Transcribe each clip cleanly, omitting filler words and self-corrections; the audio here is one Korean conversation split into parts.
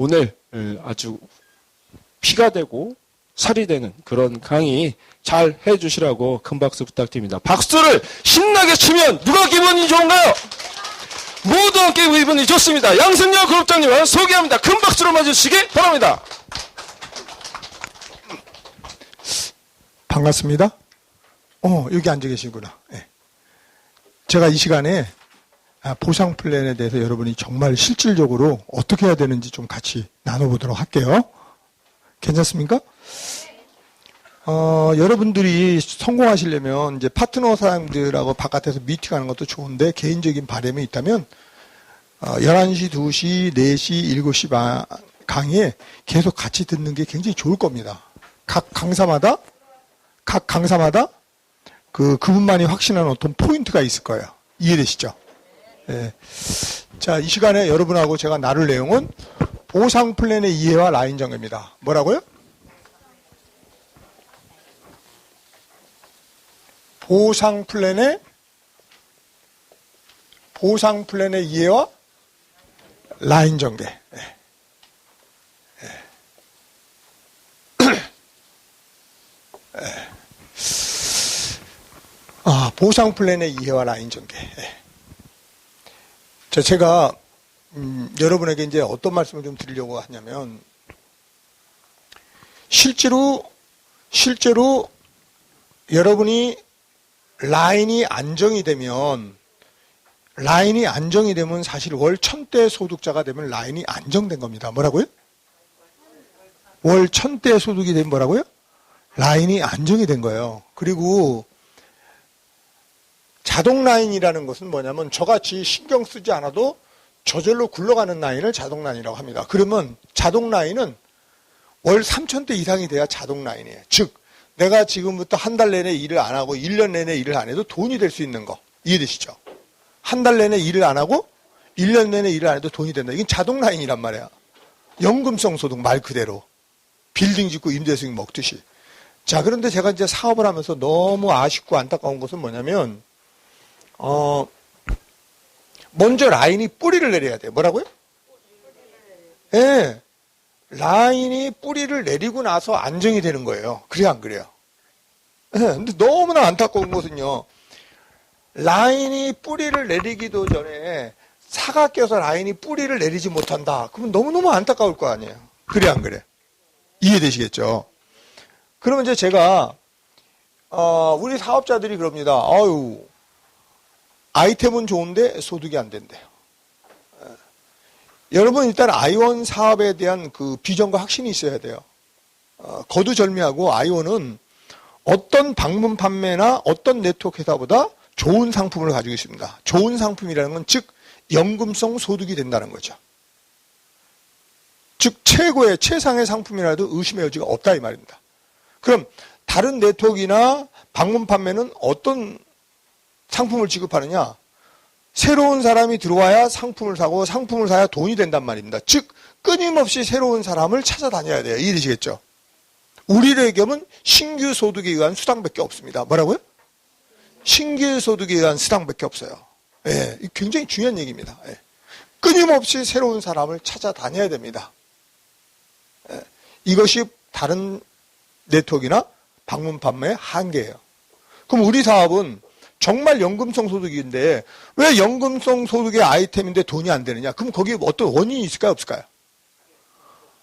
오늘 아주 피가 되고 살이 되는 그런 강의 잘 해주시라고 큰 박수 부탁드립니다. 박수를 신나게 치면 누가 기분이 좋은가요? 모두 함께 기분이 좋습니다. 양승열 그룹장님을 소개합니다. 큰 박수로 맞으시기 바랍니다. 반갑습니다. 여기 앉아 계시구나. 네. 제가 이 시간에 보상 플랜에 대해서 여러분이 정말 실질적으로 어떻게 해야 되는지 좀 같이 나눠보도록 할게요. 괜찮습니까? 여러분들이 성공하시려면 이제 파트너 사람들하고 바깥에서 미팅하는 것도 좋은데 개인적인 바람이 있다면 11시, 2시, 4시, 7시 강의에 계속 같이 듣는 게 굉장히 좋을 겁니다. 각 강사마다 그분만이 확신하는 어떤 포인트가 있을 거예요. 이해되시죠? 네. 자, 이 시간에 여러분하고 제가 나눌 내용은 보상 플랜의 이해와 라인 정의입니다. 뭐라고요? 보상 플랜의 이해와 라인 전개. 네. 네. 보상 플랜의 이해와 라인 전개. 네. 제가 여러분에게 이제 어떤 말씀을 좀 드리려고 하냐면 실제로 여러분이 라인이 안정이 되면 사실 월 1000대 소득자가 되면 라인이 안정된 겁니다. 뭐라고요? 월 1000대 소득이 되면 뭐라고요? 라인이 안정이 된 거예요. 그리고 자동 라인이라는 것은 뭐냐면 저같이 신경 쓰지 않아도 저절로 굴러가는 라인을 자동 라인이라고 합니다. 그러면 자동 라인은 월 3000대 이상이 돼야 자동 라인이에요. 즉 내가 지금부터 한 달 내내 일을 안 하고 1년 내내 일을 안 해도 돈이 될 수 있는 거 이해되시죠? 한 달 내내 일을 안 하고 1년 내내 일을 안 해도 돈이 된다. 이건 자동 라인이란 말이야. 연금성 소득 말 그대로. 빌딩 짓고 임대수익 먹듯이. 자, 그런데 제가 이제 사업을 하면서 너무 아쉽고 안타까운 것은 뭐냐면 먼저 라인이 뿌리를 내려야 돼요. 뭐라고요? 예. 네. 라인이 뿌리를 내리고 나서 안정이 되는 거예요. 그래요, 안 그래요? 네. 근데 너무나 안타까운 것은요. 라인이 뿌리를 내리기도 전에 사가 껴서 라인이 뿌리를 내리지 못한다. 그러면 너무너무 안타까울 거 아니에요. 그래, 안 그래? 이해되시겠죠? 그러면 이제 제가 우리 사업자들이 그럽니다. 아이템은 좋은데 소득이 안 된대요. 여러분 일단 아이원 사업에 대한 그 비전과 확신이 있어야 돼요. 거두절미하고 아이원은 어떤 방문 판매나 어떤 네트워크 회사보다 좋은 상품을 가지고 있습니다. 좋은 상품이라는 건 즉 연금성 소득이 된다는 거죠. 즉 최상의 상품이라도 의심의 여지가 없다 이 말입니다. 그럼 다른 네트워크나 방문 판매는 어떤 상품을 지급하느냐? 새로운 사람이 들어와야 상품을 사고 상품을 사야 돈이 된단 말입니다. 즉 끊임없이 새로운 사람을 찾아다녀야 돼요. 이해되시겠죠? 우리를 얘기하면 신규 소득에 의한 수당밖에 없습니다. 뭐라고요? 신규 소득에 의한 수당밖에 없어요. 예, 굉장히 중요한 얘기입니다. 예. 끊임없이 새로운 사람을 찾아다녀야 됩니다. 예, 이것이 다른 네트워크나 방문 판매의 한계예요. 그럼 우리 사업은 정말 연금성 소득인데 왜 연금성 소득의 아이템인데 돈이 안 되느냐? 그럼 거기에 어떤 원인이 있을까요? 없을까요?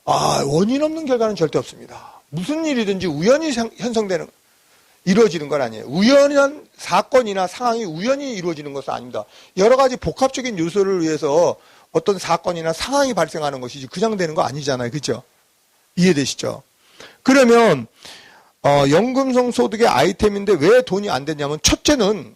원인 없는 결과는 절대 없습니다. 무슨 일이든지 우연히 이루어지는 건 아니에요. 우연한 사건이나 상황이 우연히 이루어지는 것은 아닙니다. 여러 가지 복합적인 요소를 위해서 어떤 사건이나 상황이 발생하는 것이지 그냥 되는 거 아니잖아요. 그렇죠? 이해되시죠? 그러면 연금성 소득의 아이템인데 왜 돈이 안 됐냐면 첫째는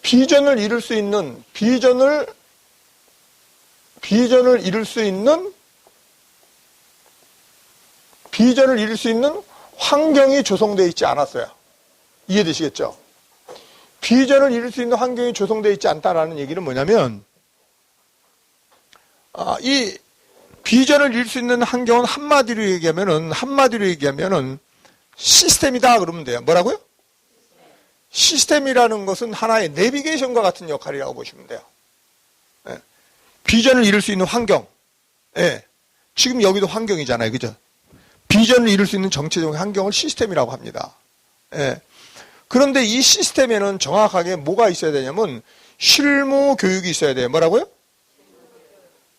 비전을 이룰 수 있는 환경이 조성되어 있지 않았어요. 이해되시겠죠? 비전을 이룰 수 있는 환경이 조성되어 있지 않다라는 얘기는 뭐냐면 이 비전을 이룰 수 있는 환경은 한마디로 얘기하면은 시스템이다 그러면 돼요. 뭐라고요? 시스템이라는 것은 하나의 내비게이션과 같은 역할이라고 보시면 돼요. 예. 비전을 이룰 수 있는 환경. 예. 지금 여기도 환경이잖아요. 그죠? 비전을 이룰 수 있는 정체적 환경을 시스템이라고 합니다. 예. 그런데 이 시스템에는 정확하게 뭐가 있어야 되냐면 실무 교육이 있어야 돼요. 뭐라고요?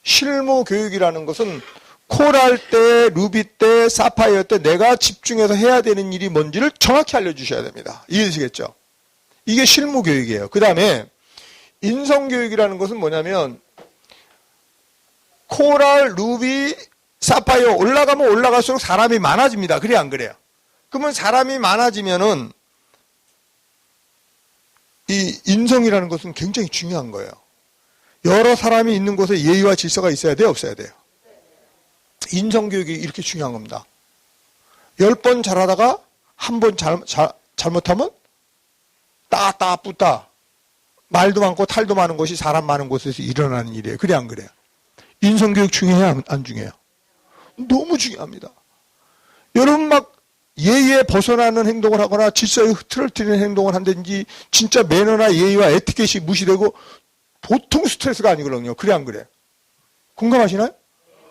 실무 교육이라는 것은 코랄 때, 루비 때, 사파이어 때 내가 집중해서 해야 되는 일이 뭔지를 정확히 알려주셔야 됩니다. 이해되시겠죠? 이게 실무 교육이에요. 그 다음에 인성 교육이라는 것은 뭐냐면 코랄, 루비, 사파이어 올라가면 올라갈수록 사람이 많아집니다. 그래 안 그래요? 그러면 사람이 많아지면은 이 인성이라는 것은 굉장히 중요한 거예요. 여러 사람이 있는 곳에 예의와 질서가 있어야 돼요? 없어야 돼요? 인성교육이 이렇게 중요한 겁니다. 10번 잘하다가 한 번 잘못하면 따 뿌따 말도 많고 탈도 많은 곳이 사람 많은 곳에서 일어나는 일이에요. 그래 안 그래요? 인성교육 중요해요? 안 중요해요? 너무 중요합니다. 여러분 막 예의에 벗어나는 행동을 하거나 질서에 흐트러뜨리는 행동을 한다든지 진짜 매너나 예의와 에티켓이 무시되고 보통 스트레스가 아니거든요. 그래 안 그래? 공감하시나요?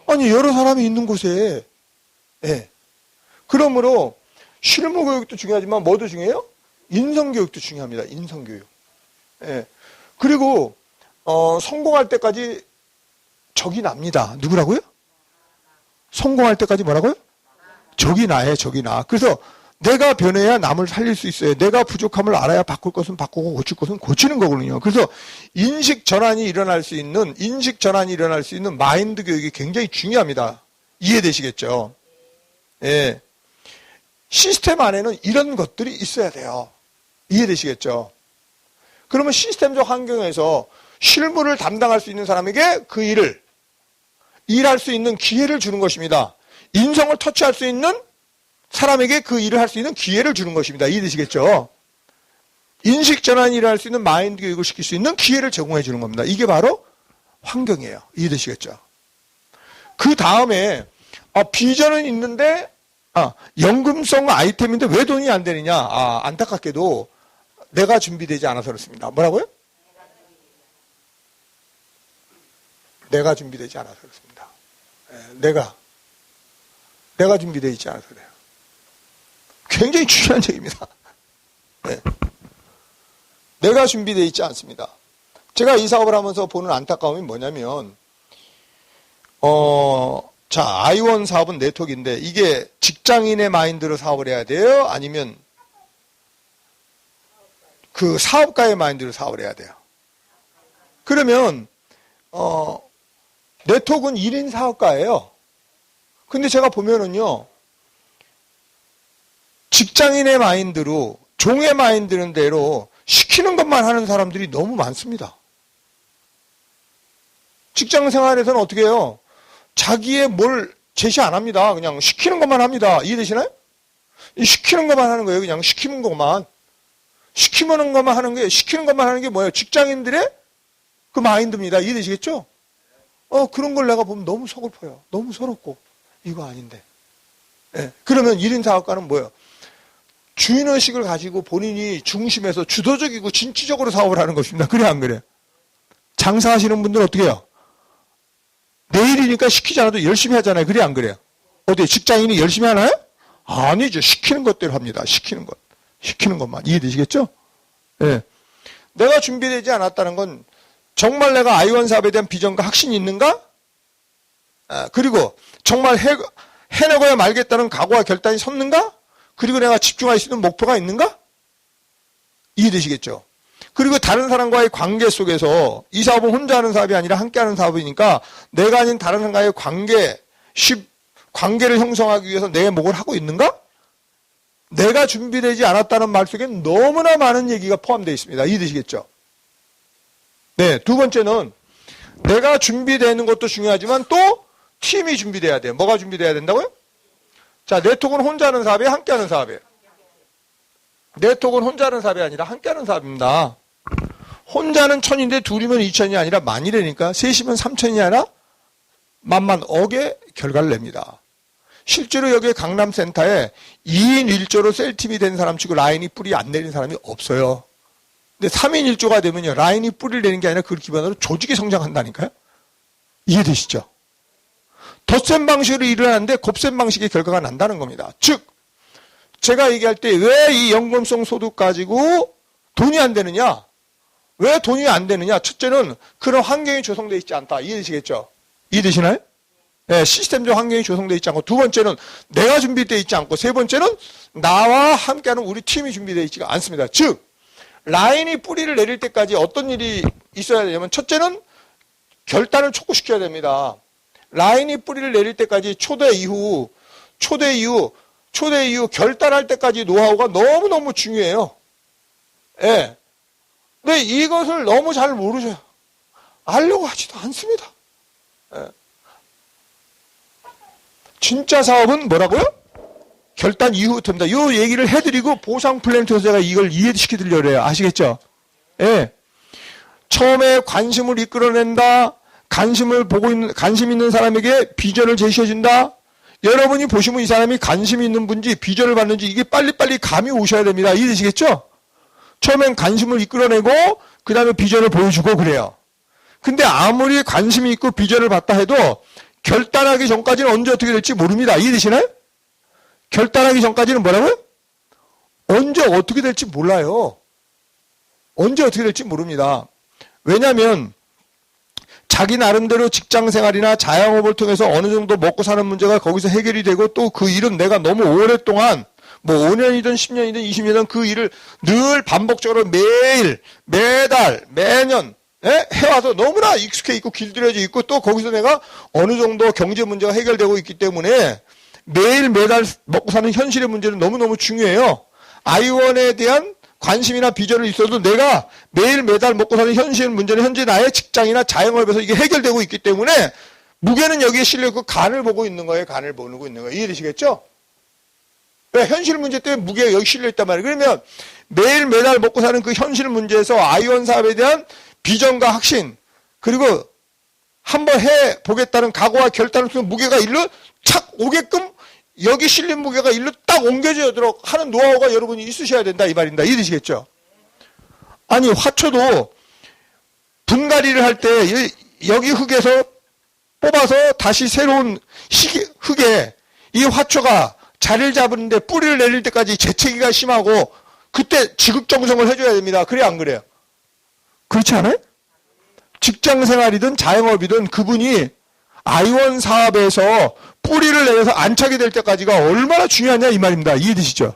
아니 여러 사람이 있는 곳에 예. 그러므로 실무교육도 중요하지만 뭐도 중요해요? 인성교육도 중요합니다. 인성교육. 예. 그리고 성공할 때까지 적이 납니다. 누구라고요? 성공할 때까지 뭐라고요? 적이 나요. 적이 나. 그래서 내가 변해야 남을 살릴 수 있어요. 내가 부족함을 알아야 바꿀 것은 바꾸고 고칠 것은 고치는 거거든요. 그래서 인식 전환이 일어날 수 있는 마인드 교육이 굉장히 중요합니다. 이해되시겠죠? 예. 시스템 안에는 이런 것들이 있어야 돼요. 이해되시겠죠? 그러면 시스템적 환경에서 실무를 담당할 수 있는 사람에게 그 일을 일할 수 있는 기회를 주는 것입니다. 인성을 터치할 수 있는 사람에게 그 일을 할 수 있는 기회를 주는 것입니다. 이해되시겠죠? 인식 전환이 일어날 수 있는 마인드 교육을 시킬 수 있는 기회를 제공해 주는 겁니다. 이게 바로 환경이에요. 이해되시겠죠? 그 다음에 비전은 있는데 연금성 아이템인데 왜 돈이 안 되느냐? 안타깝게도 내가 준비되지 않아서 그렇습니다. 뭐라고요? 내가 준비되지 않아서 그렇습니다. 내가 준비되어 있지 않아서 그래요. 굉장히 중요한 얘기입니다. 네. 내가 준비되어 있지 않습니다. 제가 이 사업을 하면서 보는 안타까움이 뭐냐면 아이원 사업은 네트워크인데 이게 직장인의 마인드로 사업을 해야 돼요? 아니면 그 사업가의 마인드로 사업을 해야 돼요? 그러면 네트워크는 1인 사업가예요. 근데 제가 보면은요, 직장인의 마인드로, 종의 마인드는 대로 시키는 것만 하는 사람들이 너무 많습니다. 직장 생활에서는 어떻게 해요? 자기의 뭘 제시 안 합니다. 그냥 시키는 것만 합니다. 이해되시나요? 시키는 것만 하는 거예요. 그냥 시키는 것만. 시키는 것만 하는 게, 시키는 것만 하는 게 뭐예요? 직장인들의 그 마인드입니다. 이해되시겠죠? 그런 걸 내가 보면 너무 서글퍼요. 너무 서럽고. 이거 아닌데. 예. 그러면 1인 사업가는 뭐예요? 주인의식을 가지고 본인이 중심에서 주도적이고 진취적으로 사업을 하는 것입니다. 그래 안 그래? 장사하시는 분들은 어떻게 해요? 내일이니까 시키지 않아도 열심히 하잖아요. 그래 안 그래요? 어디 직장인이 열심히 하나요? 아니죠. 시키는 것대로 합니다. 시키는 것. 시키는 것만. 이해되시겠죠? 예. 내가 준비되지 않았다는 건 정말 내가 아이원 사업에 대한 비전과 확신이 있는가? 그리고 정말 해내고야 말겠다는 각오와 결단이 섰는가? 그리고 내가 집중할 수 있는 목표가 있는가? 이해되시겠죠? 그리고 다른 사람과의 관계 속에서 이 사업은 혼자 하는 사업이 아니라 함께 하는 사업이니까 내가 아닌 다른 사람과의 관계를 형성하기 위해서 내 목을 하고 있는가? 내가 준비되지 않았다는 말 속에 너무나 많은 얘기가 포함되어 있습니다. 이해되시겠죠? 네, 두 번째는 내가 준비되는 것도 중요하지만 또 팀이 준비돼야 돼요. 뭐가 준비돼야 된다고요? 자, 네트워크는 혼자 하는 사업이에요? 함께 하는 사업이에요? 네트워크는 혼자 하는 사업이 아니라 함께 하는 사업입니다. 혼자는 1000인데 둘이면 2000이 아니라 만이라니까 셋이면 3000이 아니라 만만 억의 결과를 냅니다. 실제로 여기 강남센터에 2인 1조로 셀팀이 된 사람 치고 라인이 뿌리 안 내린 사람이 없어요. 근데 3인 1조가 되면요. 라인이 뿌리를 내는 게 아니라 그 기반으로 조직이 성장한다니까요. 이해되시죠? 덧셈 방식으로 일어나는데 곱셈 방식의 결과가 난다는 겁니다. 즉 제가 얘기할 때 왜 이 연금성 소득 가지고 돈이 안 되느냐? 왜 돈이 안 되느냐? 첫째는 그런 환경이 조성되어 있지 않다. 이해되시겠죠? 이해되시나요? 네, 시스템적 환경이 조성되어 있지 않고, 두 번째는 내가 준비되어 있지 않고, 세 번째는 나와 함께하는 우리 팀이 준비되어 있지가 않습니다. 즉 라인이 뿌리를 내릴 때까지 어떤 일이 있어야 되냐면, 첫째는 결단을 촉구시켜야 됩니다. 라인이 뿌리를 내릴 때까지 초대 이후 결단할 때까지 노하우가 너무너무 중요해요. 예. 근데 이것을 너무 잘 모르셔요. 알려고 하지도 않습니다. 예. 진짜 사업은 뭐라고요? 결단 이후부터입니다. 이 얘기를 해드리고 보상 플랜 통해서 제가 이걸 이해시켜드리려고 해요. 아시겠죠? 예. 처음에 관심을 이끌어낸다. 관심 있는 사람에게 비전을 제시해준다. 여러분이 보시면 이 사람이 관심이 있는 분인지 비전을 받는지 이게 빨리빨리 감이 오셔야 됩니다. 이해되시겠죠? 처음엔 관심을 이끌어내고 그 다음에 비전을 보여주고 그래요. 근데 아무리 관심이 있고 비전을 받다 해도 결단하기 전까지는 언제 어떻게 될지 모릅니다. 이해되시나요? 결단하기 전까지는 뭐라고요? 언제 어떻게 될지 몰라요. 언제 어떻게 될지 모릅니다. 왜냐하면 자기 나름대로 직장생활이나 자영업을 통해서 어느 정도 먹고 사는 문제가 거기서 해결이 되고 또 그 일은 내가 너무 오랫동안 뭐 5년이든 10년이든 20년이든 그 일을 늘 반복적으로 매일, 매달, 매년 해와서 너무나 익숙해 있고 길들여져 있고 또 거기서 내가 어느 정도 경제 문제가 해결되고 있기 때문에 매일 매달 먹고 사는 현실의 문제는 너무너무 중요해요. 아이원에 대한 관심이나 비전을 있어도 내가 매일 매달 먹고 사는 현실 문제는 현재 나의 직장이나 자영업에서 이게 해결되고 있기 때문에 무게는 여기에 실려 있고 간을 보고 있는 거예요. 간을 보고 있는 거예요. 이해되시겠죠? 왜? 현실 문제 때문에 무게가 여기 실려 있단 말이에요. 그러면 매일 매달 먹고 사는 그 현실 문제에서 아이원 사업에 대한 비전과 확신 그리고 한번 해보겠다는 각오와 결단을 통해 무게가 일로 착 오게끔 여기 실린 무게가 일로 딱 옮겨지도록 하는 노하우가 여러분이 있으셔야 된다 이 말입니다. 이해되시겠죠? 아니 화초도 분갈이를 할 때 여기 흙에서 뽑아서 다시 새로운 흙에 이 화초가 자리를 잡는데 뿌리를 내릴 때까지 재채기가 심하고 그때 지극정성을 해줘야 됩니다. 그래 안 그래요? 그렇지 않아요? 직장생활이든 자영업이든 그분이 아이원 사업에서 뿌리를 내려서 안착이 될 때까지가 얼마나 중요하냐 이 말입니다. 이해되시죠?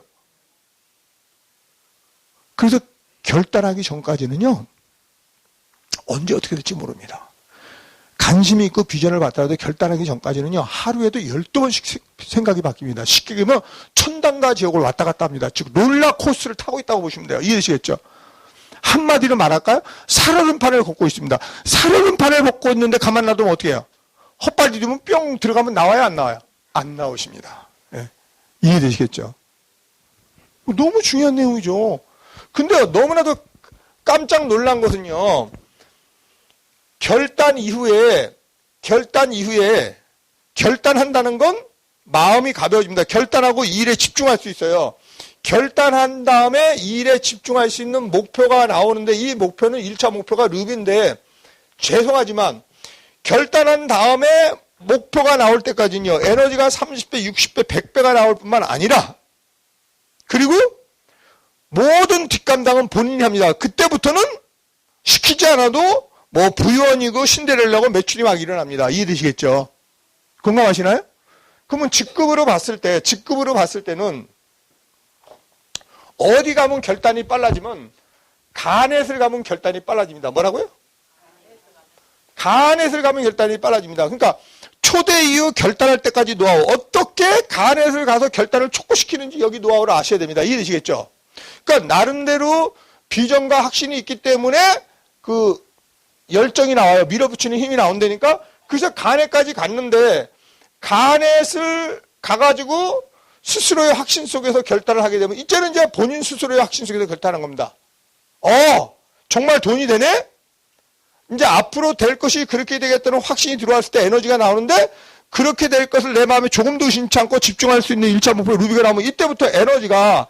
그래서 결단하기 전까지는요. 언제 어떻게 될지 모릅니다. 관심이 있고 비전을 받더라도 결단하기 전까지는요. 하루에도 12번씩 생각이 바뀝니다. 쉽게 얘기하면 천당과 지옥을 왔다 갔다 합니다. 즉 롤러코스터를 타고 있다고 보시면 돼요. 이해되시겠죠? 한마디로 말할까요? 살얼음판을 걷고 있습니다. 살얼음판을 걷고 있는데 가만 놔두면 어떻게 해요? 헛발 디디면 뿅 들어가면 나와요 안 나와요? 안 나오십니다. 예. 이해되시겠죠? 너무 중요한 내용이죠. 근데 너무나도 깜짝 놀란 것은요. 결단 이후에 결단한다는 건 마음이 가벼워집니다. 결단하고 이 일에 집중할 수 있어요. 결단한 다음에 이 일에 집중할 수 있는 목표가 나오는데 이 목표는 1차 목표가 룹인데 죄송하지만 결단한 다음에 목표가 나올 때까지는요. 에너지가 30배, 60배, 100배가 나올 뿐만 아니라 그리고 모든 뒷감당은 본인이 합니다. 그때부터는 시키지 않아도 뭐 부유원이고 신데렐라고 매출이 막 일어납니다. 이해되시겠죠? 공감하시나요? 그러면 직급으로 봤을 때는 어디 가면 결단이 빨라지면 가넷을 가면 결단이 빨라집니다. 뭐라고요? 가넷을 가면 결단이 빨라집니다. 그러니까 초대 이후 결단할 때까지 노하우. 어떻게 가넷을 가서 결단을 촉구시키는지 여기 노하우를 아셔야 됩니다. 이해되시겠죠? 그러니까 나름대로 비전과 확신이 있기 때문에 그 열정이 나와요. 밀어붙이는 힘이 나온다니까. 그래서 가넷까지 갔는데 가넷을 가가지고 스스로의 확신 속에서 결단을 하게 되면 이제는 이제 본인 스스로의 확신 속에서 결단하는 겁니다. 정말 돈이 되네? 이제 앞으로 될 것이 그렇게 되겠다는 확신이 들어왔을 때 에너지가 나오는데 그렇게 될 것을 내 마음에 조금도 의심치 않고 집중할 수 있는 1차 목표 루비가 나오면 이때부터 에너지가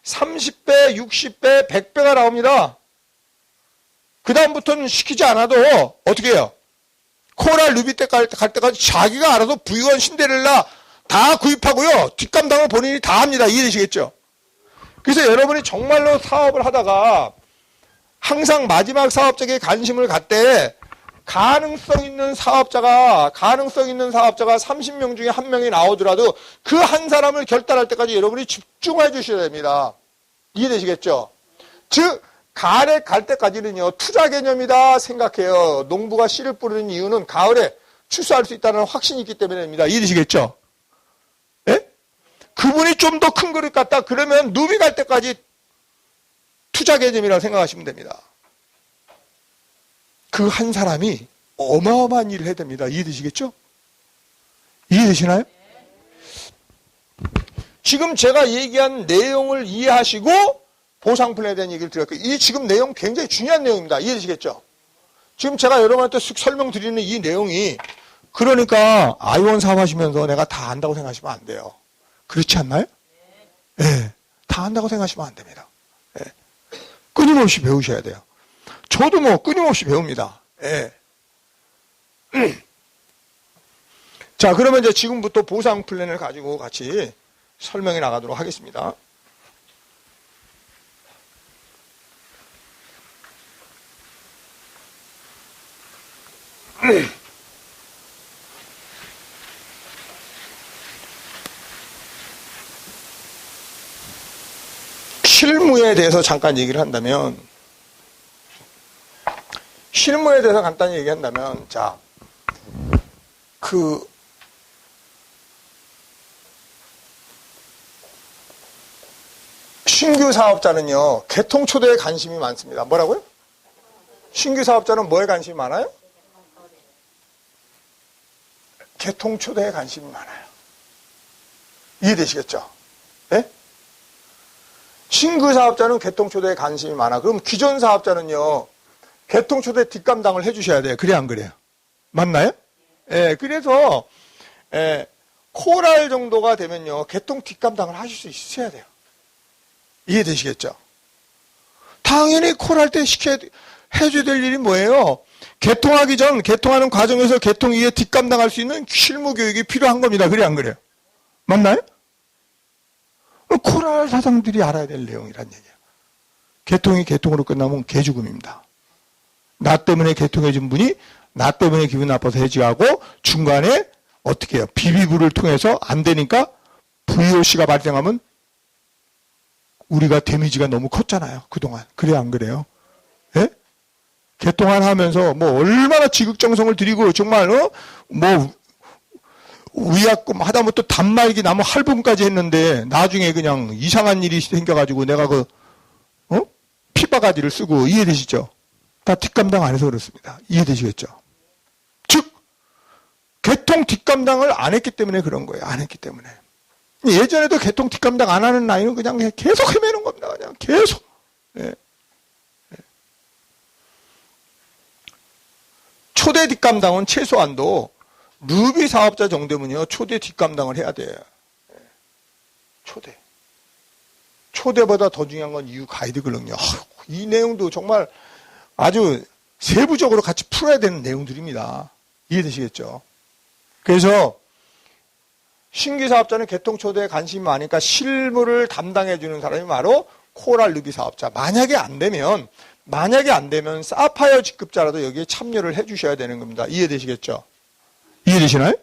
30배, 60배, 100배가 나옵니다. 그 다음부터는 시키지 않아도 어떻게 해요? 코랄 루비 때 갈 때까지 자기가 알아서 부유한 신데렐라 다 구입하고요. 뒷감당을 본인이 다 합니다. 이해되시겠죠? 그래서 여러분이 정말로 사업을 하다가 항상 마지막 사업자에게 관심을 갖되 가능성 있는 사업자가 30명 중에 한 명이 나오더라도 그 한 사람을 결단할 때까지 여러분이 집중해 주셔야 됩니다. 이해되시겠죠? 즉 가을에 갈 때까지는요, 투자 개념이다 생각해요. 농부가 씨를 뿌리는 이유는 가을에 출소할 수 있다는 확신이 있기 때문입니다. 이해되시겠죠? 예? 그분이 좀 더 큰 그릇 같다 그러면 누비 갈 때까지 투자 개념이라고 생각하시면 됩니다. 그 한 사람이 어마어마한 일을 해야 됩니다. 이해되시겠죠? 이해되시나요? 지금 제가 얘기한 내용을 이해하시고 보상 플랜에 대한 얘기를 드렸고요. 이 지금 내용 굉장히 중요한 내용입니다. 이해되시겠죠? 지금 제가 여러분한테 쓱 설명드리는 이 내용이 그러니까 아이원 사업하시면서 내가 다 안다고 생각하시면 안 돼요. 그렇지 않나요? 예. 네, 다 안다고 생각하시면 안 됩니다. 예. 네. 끊임없이 배우셔야 돼요. 저도 뭐 끊임없이 배웁니다. 예. 자, 그러면 이제 지금부터 보상 플랜을 가지고 같이 설명해 나가도록 하겠습니다. 실무에 대해서 잠깐 얘기를 한다면, 실무에 대해서 간단히 얘기한다면, 자, 신규 사업자는요, 개통 초대에 관심이 많습니다. 뭐라고요? 신규 사업자는 뭐에 관심이 많아요? 개통 초대에 관심이 많아요. 이해되시겠죠? 예? 신규 사업자는 개통 초대에 관심이 많아. 그럼 기존 사업자는요, 개통 초대 뒷감당을 해주셔야 돼요. 그래, 안 그래요? 맞나요? 예, 그래서, 코랄 정도가 되면요, 개통 뒷감당을 하실 수 있어야 돼요. 이해되시겠죠? 당연히 코랄 때 해줘야 될 일이 뭐예요? 개통하기 전, 개통하는 과정에서 개통 이후에 뒷감당할 수 있는 실무 교육이 필요한 겁니다. 그래, 안 그래요? 맞나요? 코랄 사장들이 알아야 될 내용이란 얘기예요. 개통이 개통으로 끝나면 개죽음입니다. 나 때문에 개통해준 분이 나 때문에 기분 나빠서 해지하고 중간에 어떻게 해요? 비비부를 통해서 안 되니까 VOC가 발생하면 우리가 데미지가 너무 컸잖아요. 그동안. 그래, 안 그래요? 예? 개통을 하면서 뭐 얼마나 지극정성을 들이고 정말 뭐 위약금 하다못해 단말기 나무 할부금까지 했는데 나중에 그냥 이상한 일이 생겨가지고 내가 피바가지를 쓰고. 이해되시죠? 다 뒷감당 안 해서 그렇습니다. 이해되시겠죠? 즉 개통 뒷감당을 안 했기 때문에 그런 거예요. 안 했기 때문에. 예전에도 개통 뒷감당 안 하는 나이는 그냥 계속 헤매는 겁니다. 그냥 계속. 예. 초대 뒷감당은 최소한도 루비 사업자 정도면요, 초대 뒷감당을 해야 돼요. 초대보다 더 중요한 건 이후 가이드 글록요. 이 내용도 정말 아주 세부적으로 같이 풀어야 되는 내용들입니다. 이해되시겠죠? 그래서 신규 사업자는 개통 초대에 관심이 많으니까 실무를 담당해 주는 사람이 바로 코랄 루비 사업자. 만약에 안 되면 사파이어 직급자라도 여기에 참여를 해 주셔야 되는 겁니다. 이해되시겠죠? 이해되시나요?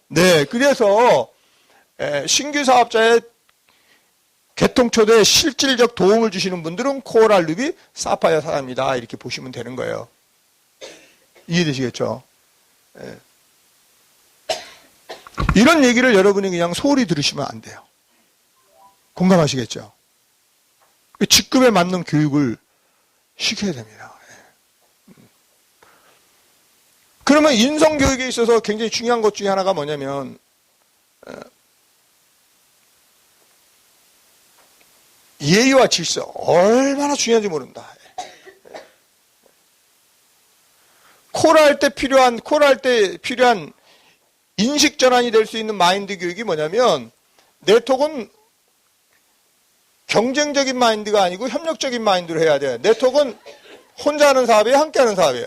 네, 그래서 신규 사업자의 개통 초대에 실질적 도움을 주시는 분들은 코랄 루비 사파이어 사람이다. 이렇게 보시면 되는 거예요. 이해되시겠죠? 네. 이런 얘기를 여러분이 그냥 소홀히 들으시면 안 돼요. 공감하시겠죠? 직급에 맞는 교육을 시켜야 됩니다. 그러면 인성교육에 있어서 굉장히 중요한 것 중에 하나가 뭐냐면 예의와 질서 얼마나 중요한지 모른다. 코랄 때 필요한 인식 전환이 될 수 있는 마인드 교육이 뭐냐면, 네트워크는 경쟁적인 마인드가 아니고 협력적인 마인드로 해야 돼요. 네트워크는 혼자 하는 사업이에요, 함께 하는 사업이에요?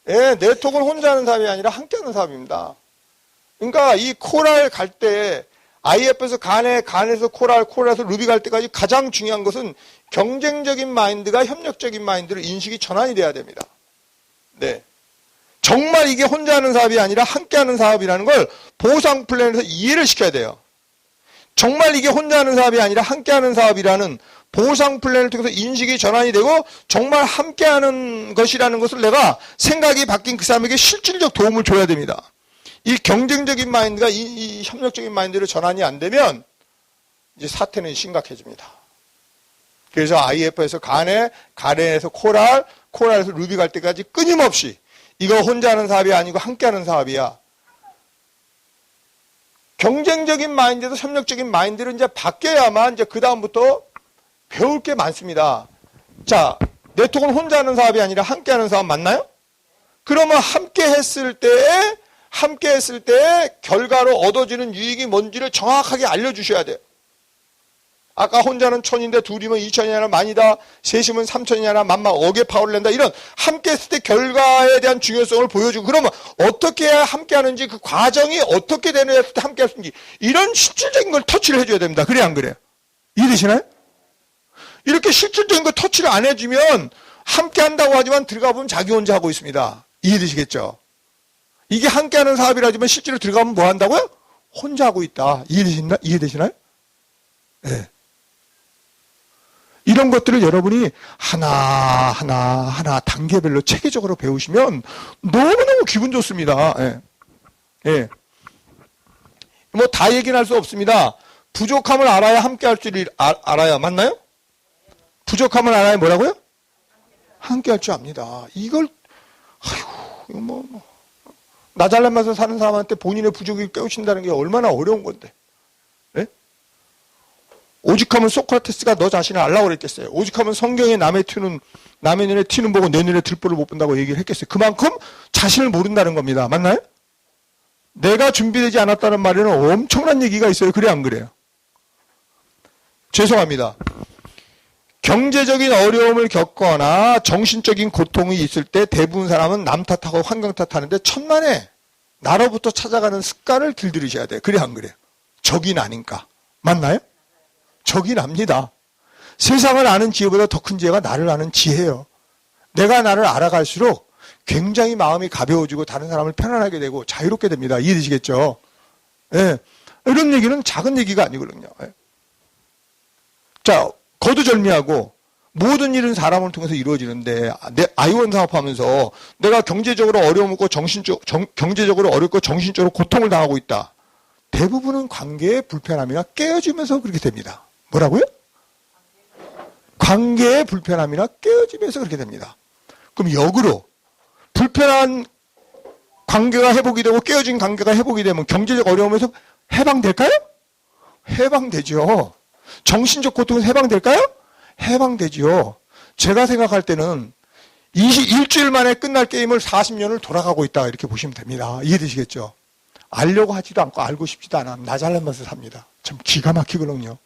예, 네트워크는 혼자 하는 사업이 아니라 함께 하는 사업입니다. 그러니까 이 코랄 갈 때, IF에서 간에서 코랄, 코랄에서 루비 갈 때까지 가장 중요한 것은 경쟁적인 마인드가 협력적인 마인드로 인식이 전환이 돼야 됩니다. 네. 정말 이게 혼자 하는 사업이 아니라 함께 하는 사업이라는 걸 보상 플랜에서 이해를 시켜야 돼요. 정말 이게 혼자 하는 사업이 아니라 함께 하는 사업이라는 보상 플랜을 통해서 인식이 전환이 되고 정말 함께 하는 것이라는 것을 내가 생각이 바뀐 그 사람에게 실질적 도움을 줘야 됩니다. 이 경쟁적인 마인드가 이 협력적인 마인드로 전환이 안 되면 이제 사태는 심각해집니다. 그래서 IF에서 간에서 코랄, 코랄에서 루비 갈 때까지 끊임없이 이거 혼자 하는 사업이 아니고 함께 하는 사업이야. 경쟁적인 마인드에서 협력적인 마인드로 이제 바뀌어야만 이제 그다음부터 배울 게 많습니다. 자, 네트워크는 혼자 하는 사업이 아니라 함께 하는 사업 맞나요? 그러면 함께 했을 때 결과로 얻어지는 유익이 뭔지를 정확하게 알려주셔야 돼요. 아까 혼자는 1000인데 둘이면 2000이나 만이다, 셋이면 3000이나 만만 억의 파워를 낸다, 이런 함께 했을 때 결과에 대한 중요성을 보여주고, 그러면 어떻게 해야 함께 하는지, 그 과정이 어떻게 되느냐에 때 함께 할 수 있는지, 이런 실질적인 걸 터치를 해줘야 됩니다. 그래 안 그래요? 이해되시나요? 이렇게 실질적인 걸 터치를 안 해주면 함께 한다고 하지만 들어가 보면 자기 혼자 하고 있습니다. 이해되시겠죠? 이게 함께 하는 사업이라지만 실제로 들어가면 뭐 한다고요? 혼자 하고 있다. 이해되시나요? 네. 이런 것들을 여러분이 하나 단계별로 체계적으로 배우시면 너무너무 기분 좋습니다. 예. 예. 뭐 다 얘기는 할 수 없습니다. 부족함을 알아야 함께 할 줄 알아야, 맞나요? 부족함을 알아야 뭐라고요? 함께 할 줄 압니다. 이걸, 이거 나 잘나면서 사는 사람한테 본인의 부족을 깨우친다는 게 얼마나 어려운 건데. 예? 오직하면 소크라테스가 너 자신을 알라고 그랬겠어요. 오직하면 성경에 남의 눈에 튀는 보고 내 눈에 들보를 못 본다고 얘기를 했겠어요. 그만큼 자신을 모른다는 겁니다. 맞나요? 내가 준비되지 않았다는 말에는 엄청난 얘기가 있어요. 그래 안 그래요? 죄송합니다. 경제적인 어려움을 겪거나 정신적인 고통이 있을 때 대부분 사람은 남 탓하고 환경 탓하는데 천만에 나로부터 찾아가는 습관을 길들이셔야 돼요. 그래 안 그래요? 적이 나니까. 맞나요? 적이 납니다. 세상을 아는 지혜보다 더 큰 지혜가 나를 아는 지혜예요. 내가 나를 알아갈수록 굉장히 마음이 가벼워지고 다른 사람을 편안하게 되고 자유롭게 됩니다. 이해되시겠죠? 예. 이런 얘기는 작은 얘기가 아니거든요. 예. 자, 거두절미하고 모든 일은 사람을 통해서 이루어지는데, 내 아이원 사업하면서 내가 경제적으로 어려움고 경제적으로 어렵고 정신적으로 고통을 당하고 있다. 대부분은 관계의 불편함이나 깨어지면서 그렇게 됩니다. 뭐라고요? 관계의 불편함이나 깨어지면서 그렇게 됩니다. 그럼 역으로 불편한 관계가 회복이 되고 깨어진 관계가 회복이 되면 경제적 어려움에서 해방될까요? 해방되죠. 정신적 고통에서 해방될까요? 해방되죠. 제가 생각할 때는 일주일 만에 끝날 게임을 40년을 돌아가고 있다, 이렇게 보시면 됩니다. 이해되시겠죠? 알려고 하지도 않고 알고 싶지도 않아. 나 잘나면서 삽니다. 참 기가 막히거든요.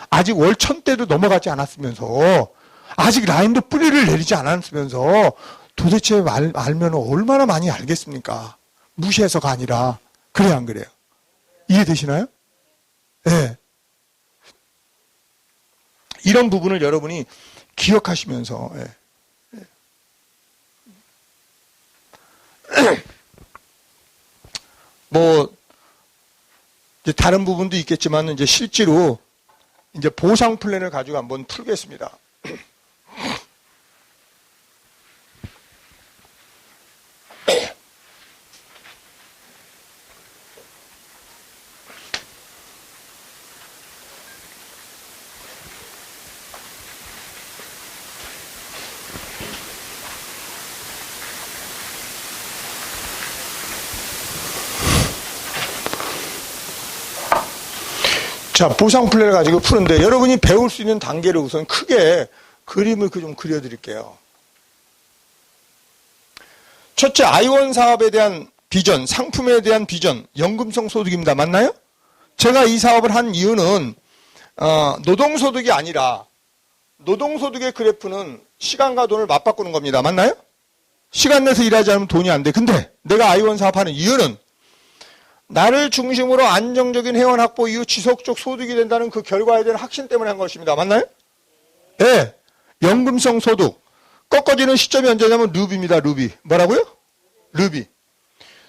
아직 월 1000대도 넘어가지 않았으면서, 아직 라인도 뿌리를 내리지 않았으면서 도대체 알면 얼마나 많이 알겠습니까? 무시해서가 아니라. 그래 안 그래요? 이해되시나요? 예. 네. 이런 부분을 여러분이 기억하시면서, 예. 뭐 이제 다른 부분도 있겠지만 이제 실제로 이제 보상 플랜을 가지고 한번 풀겠습니다. 자, 보상 플랜을 가지고 푸는데 여러분이 배울 수 있는 단계를 우선 크게 그림을 좀 그려드릴게요. 첫째, 아이원 사업에 대한 비전, 상품에 대한 비전, 연금성 소득입니다. 맞나요? 제가 이 사업을 한 이유는 노동소득이 아니라 노동소득의 그래프는 시간과 돈을 맞바꾸는 겁니다. 맞나요? 시간 내서 일하지 않으면 돈이 안 돼. 근데 내가 아이원 사업하는 이유는 나를 중심으로 안정적인 회원 확보 이후 지속적 소득이 된다는 그 결과에 대한 확신 때문에 한 것입니다. 맞나요? 네. 연금성 소득. 꺾어지는 시점이 언제냐면 루비입니다. 루비. 뭐라고요? 루비.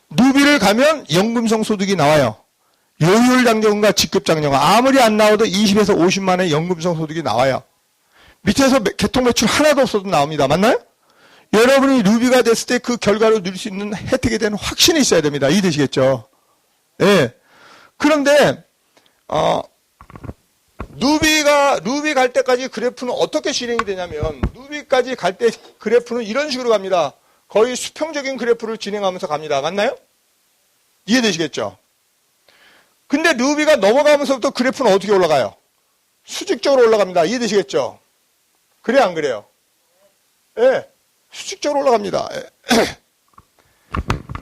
루비를 가면 연금성 소득이 나와요. 요율장려금과 직급장려금. 아무리 안 나와도 20에서 50만 원의 연금성 소득이 나와요. 밑에서 개통 매출 하나도 없어도 나옵니다. 맞나요? 여러분이 루비가 됐을 때 그 결과를 누릴 수 있는 혜택에 대한 확신이 있어야 됩니다. 이해되시겠죠? 예. 그런데, 루비 갈 때까지 그래프는 어떻게 진행이 되냐면, 루비까지 갈 때 그래프는 이런 식으로 갑니다. 거의 수평적인 그래프를 진행하면서 갑니다. 맞나요? 이해되시겠죠? 근데 루비가 넘어가면서부터 그래프는 어떻게 올라가요? 수직적으로 올라갑니다. 이해되시겠죠? 그래, 안 그래요? 예. 수직적으로 올라갑니다.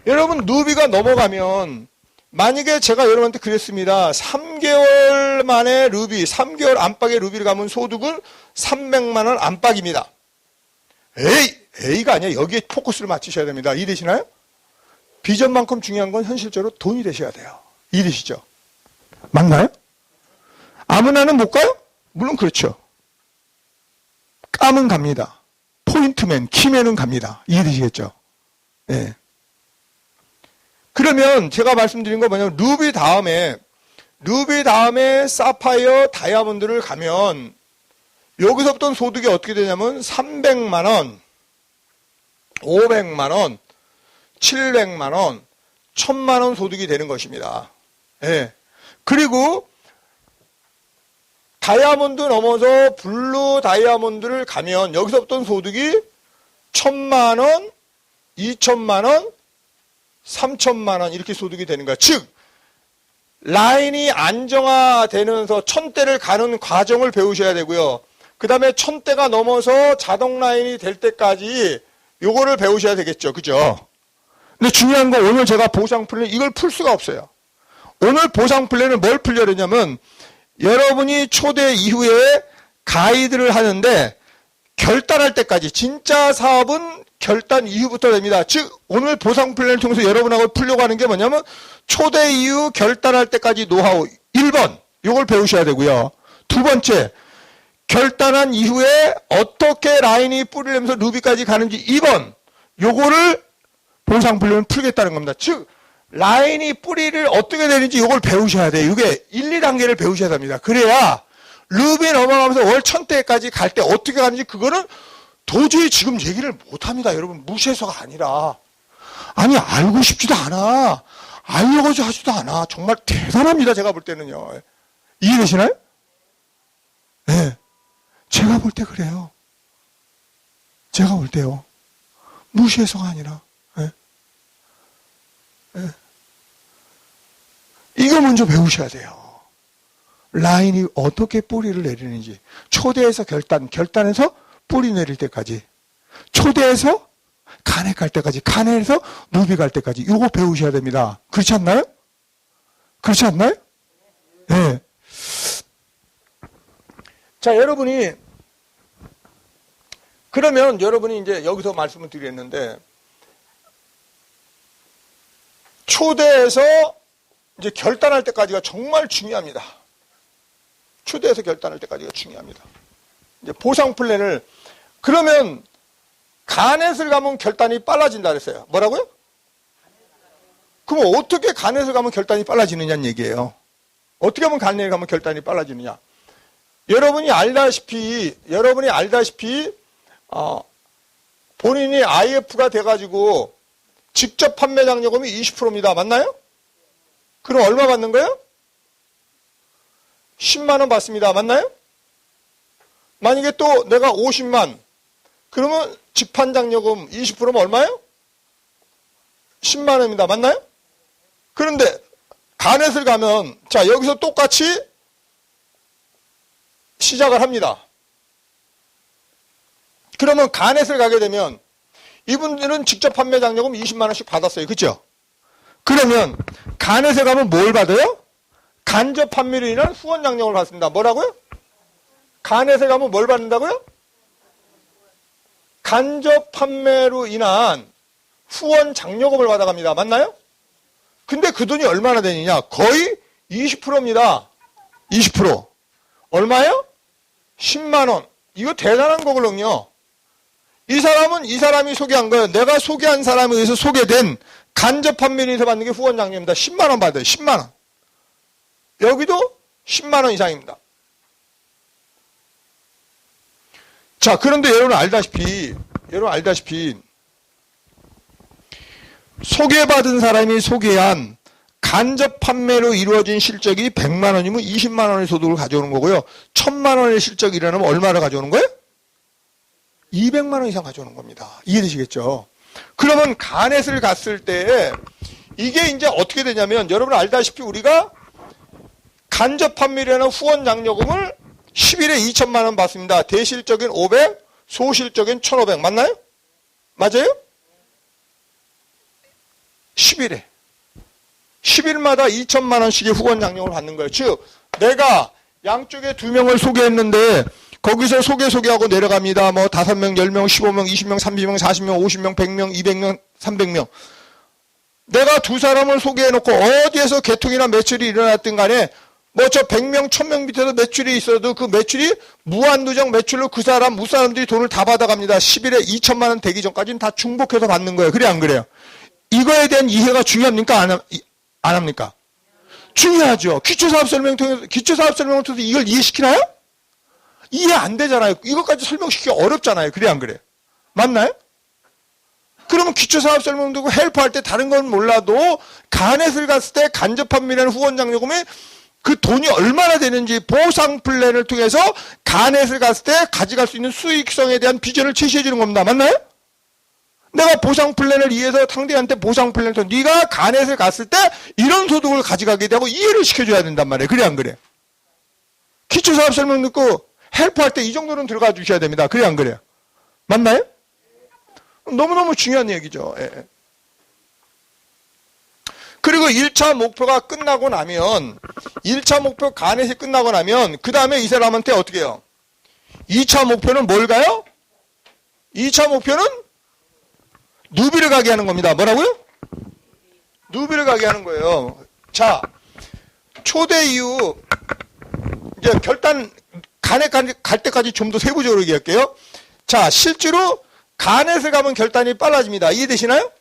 여러분, 루비가 넘어가면, 만약에 제가 여러분한테 그랬습니다. 3개월 만에 루비, 3개월 안팎의 루비를 가면 소득은 300만 원 안팎입니다. A가 아니야. 여기에 포커스를 맞추셔야 됩니다. 이해되시나요? 비전만큼 중요한 건 현실적으로 돈이 되셔야 돼요. 이해되시죠? 맞나요? 아무나는 못 가요? 물론 그렇죠. 감은 갑니다. 포인트맨, 키맨은 갑니다. 이해되시겠죠? 예. 그러면 제가 말씀드린 거 뭐냐면 루비 다음에 사파이어, 다이아몬드를 가면 여기서부터 소득이 어떻게 되냐면 300만 원, 500만 원, 700만 원, 1000만 원 소득이 되는 것입니다. 예. 그리고 다이아몬드 넘어서 블루 다이아몬드를 가면 여기서부터 소득이 1000만 원, 2000만 원, 3000만 원 이렇게 소득이 되는 거야. 즉 라인이 안정화되면서 1000대를 가는 과정을 배우셔야 되고요. 그 다음에 1000대가 넘어서 자동 라인이 될 때까지 요거를 배우셔야 되겠죠. 그죠? 근데 중요한 건 오늘 제가 보상 플랜 이걸 풀 수가 없어요. 오늘 보상 플랜을 뭘 풀려냐면 여러분이 초대 이후에 가이드를 하는데 결단할 때까지 진짜 사업은 결단 이후부터 됩니다. 즉 오늘 보상 플랜을 통해서 여러분하고 풀려고 하는 게 뭐냐면 초대 이후 결단할 때까지 노하우 1번 이걸 배우셔야 되고요. 두 번째 결단한 이후에 어떻게 라인이 뿌리를 내면서 루비까지 가는지 2번 요거를 보상 플랜을 풀겠다는 겁니다. 즉 라인이 뿌리를 어떻게 되는지 이걸 배우셔야 돼요. 이게 1, 2단계를 배우셔야 됩니다. 그래야 루비 넘어가면서 월 1000대까지 갈 때 어떻게 가는지 그거는 도저히 지금 얘기를 못합니다. 여러분 무시해서가 아니라 아니 알고 싶지도 않아. 알려고 하지도 않아. 정말 대단합니다. 제가 볼 때는요. 이해되시나요? 네. 제가 볼 때 그래요. 제가 볼 때요. 무시해서가 아니라 네. 네. 이거 먼저 배우셔야 돼요. 라인이 어떻게 뿌리를 내리는지 초대에서 결단에서 뿌리 내릴 때까지 초대에서 간에 갈 때까지 간에서 루비 갈 때까지 이거 배우셔야 됩니다. 그렇지 않나요? 그렇지 않나요? 네. 자 그러면 여러분이 이제 여기서 말씀을 드렸는데 초대에서 이제 결단할 때까지가 정말 중요합니다. 초대해서 결단할 때까지가 중요합니다. 이제 보상 플랜을 그러면 간넷을 가면 결단이 빨라진다 그랬어요. 뭐라고요? 그럼 어떻게 간넷을 가면 결단이 빨라지느냐는 얘기예요. 어떻게 하면 간넷을 가면 결단이 빨라지느냐? 여러분이 알다시피 본인이 IF가 돼가지고 직접 판매 장려금이 20%입니다. 맞나요? 그럼 얼마 받는 거예요? 10만 원 받습니다. 맞나요? 만약에 또 내가 50만 그러면 직판장려금 20%면 얼마예요? 10만 원입니다. 맞나요? 그런데 간넷을 가면 자 여기서 똑같이 시작을 합니다. 그러면 간넷을 가게 되면 이분들은 직접 판매 장려금 20만 원씩 받았어요. 그렇죠? 그러면 간에서 가면 뭘 받아요? 간접 판매로 인한 후원 장려금을 받습니다. 뭐라고요? 간에서 가면 뭘 받는다고요? 간접 판매로 인한 후원 장려금을 받아갑니다. 맞나요? 근데 그 돈이 얼마나 되느냐? 거의 20%입니다. 20%. 얼마예요? 10만 원. 이거 대단한 거거든요. 이 사람은 이 사람이 소개한 거예요. 내가 소개한 사람에 의해서 소개된 간접 판매로 인해서 받는 게 후원 장려입니다. 10만 원 받아요. 10만 원. 여기도 10만 원 이상입니다. 자, 그런데 여러분 알다시피 소개받은 사람이 소개한 간접 판매로 이루어진 실적이 100만 원이면 20만 원의 소득을 가져오는 거고요. 1000만 원의 실적이 일어나면 얼마를 가져오는 거예요? 200만 원 이상 가져오는 겁니다. 이해되시겠죠? 그러면 간에스를 갔을 때 이게 이제 어떻게 되냐면 여러분 알다시피 우리가 간접 판매라는 후원 장려금을 10일에 2천만 원 받습니다. 대실적인 500, 소실적인 1,500 맞나요? 맞아요? 10일에 10일마다 2천만 원씩의 후원 장려금을 받는 거예요. 즉 내가 양쪽에 2명을 소개했는데 거기서 소개하고 내려갑니다. 뭐 5명, 10명, 15명, 20명, 30명, 40명, 50명, 100명, 200명, 300명. 내가 두 사람을 소개해놓고 어디에서 개통이나 매출이 일어났든 간에 뭐 저 100명, 1000명 밑에서 매출이 있어도 그 매출이 무한누적 매출로 그 사람들이 돈을 다 받아갑니다. 10일에 2천만 원 되기 전까지는 다 중복해서 받는 거예요. 그래 안 그래요? 이거에 대한 이해가 중요합니까? 안 합니까? 중요하죠. 기초사업설명을 통해서 이걸 이해시키나요? 이해 안 되잖아요. 이것까지 설명시키기 어렵잖아요. 그래 안 그래요? 맞나요? 그러면 기초사업 설명 듣고 헬프할 때 다른 건 몰라도 간에스를 갔을 때 간접 판매라는 후원 장려금이 그 돈이 얼마나 되는지 보상 플랜을 통해서 간에스를 갔을 때 가져갈 수 있는 수익성에 대한 비전을 제시해 주는 겁니다. 맞나요? 내가 보상 플랜을 이해해서 상대한테 보상 플랜을 통해서 네가 간에스를 갔을 때 이런 소득을 가져가게 되고 이해를 시켜줘야 된단 말이에요. 그래 안 그래? 기초사업 설명 듣고 헬프할 때 이 정도는 들어가 주셔야 됩니다. 그래 안 그래요? 맞나요? 너무너무 중요한 얘기죠. 예. 그리고 1차 목표가 끝나고 나면 1차 목표 간에서 끝나고 나면 그 다음에 이 사람한테 어떻게 해요? 2차 목표는 뭘까요? 2차 목표는 누비를 가게 하는 겁니다. 뭐라고요? 누비를 가게 하는 거예요. 자, 초대 이후 이제 결단 간에 갈 때까지 좀 더 세부적으로 얘기할게요. 자, 실제로 간에서 가면 결단이 빨라집니다. 이해되시나요?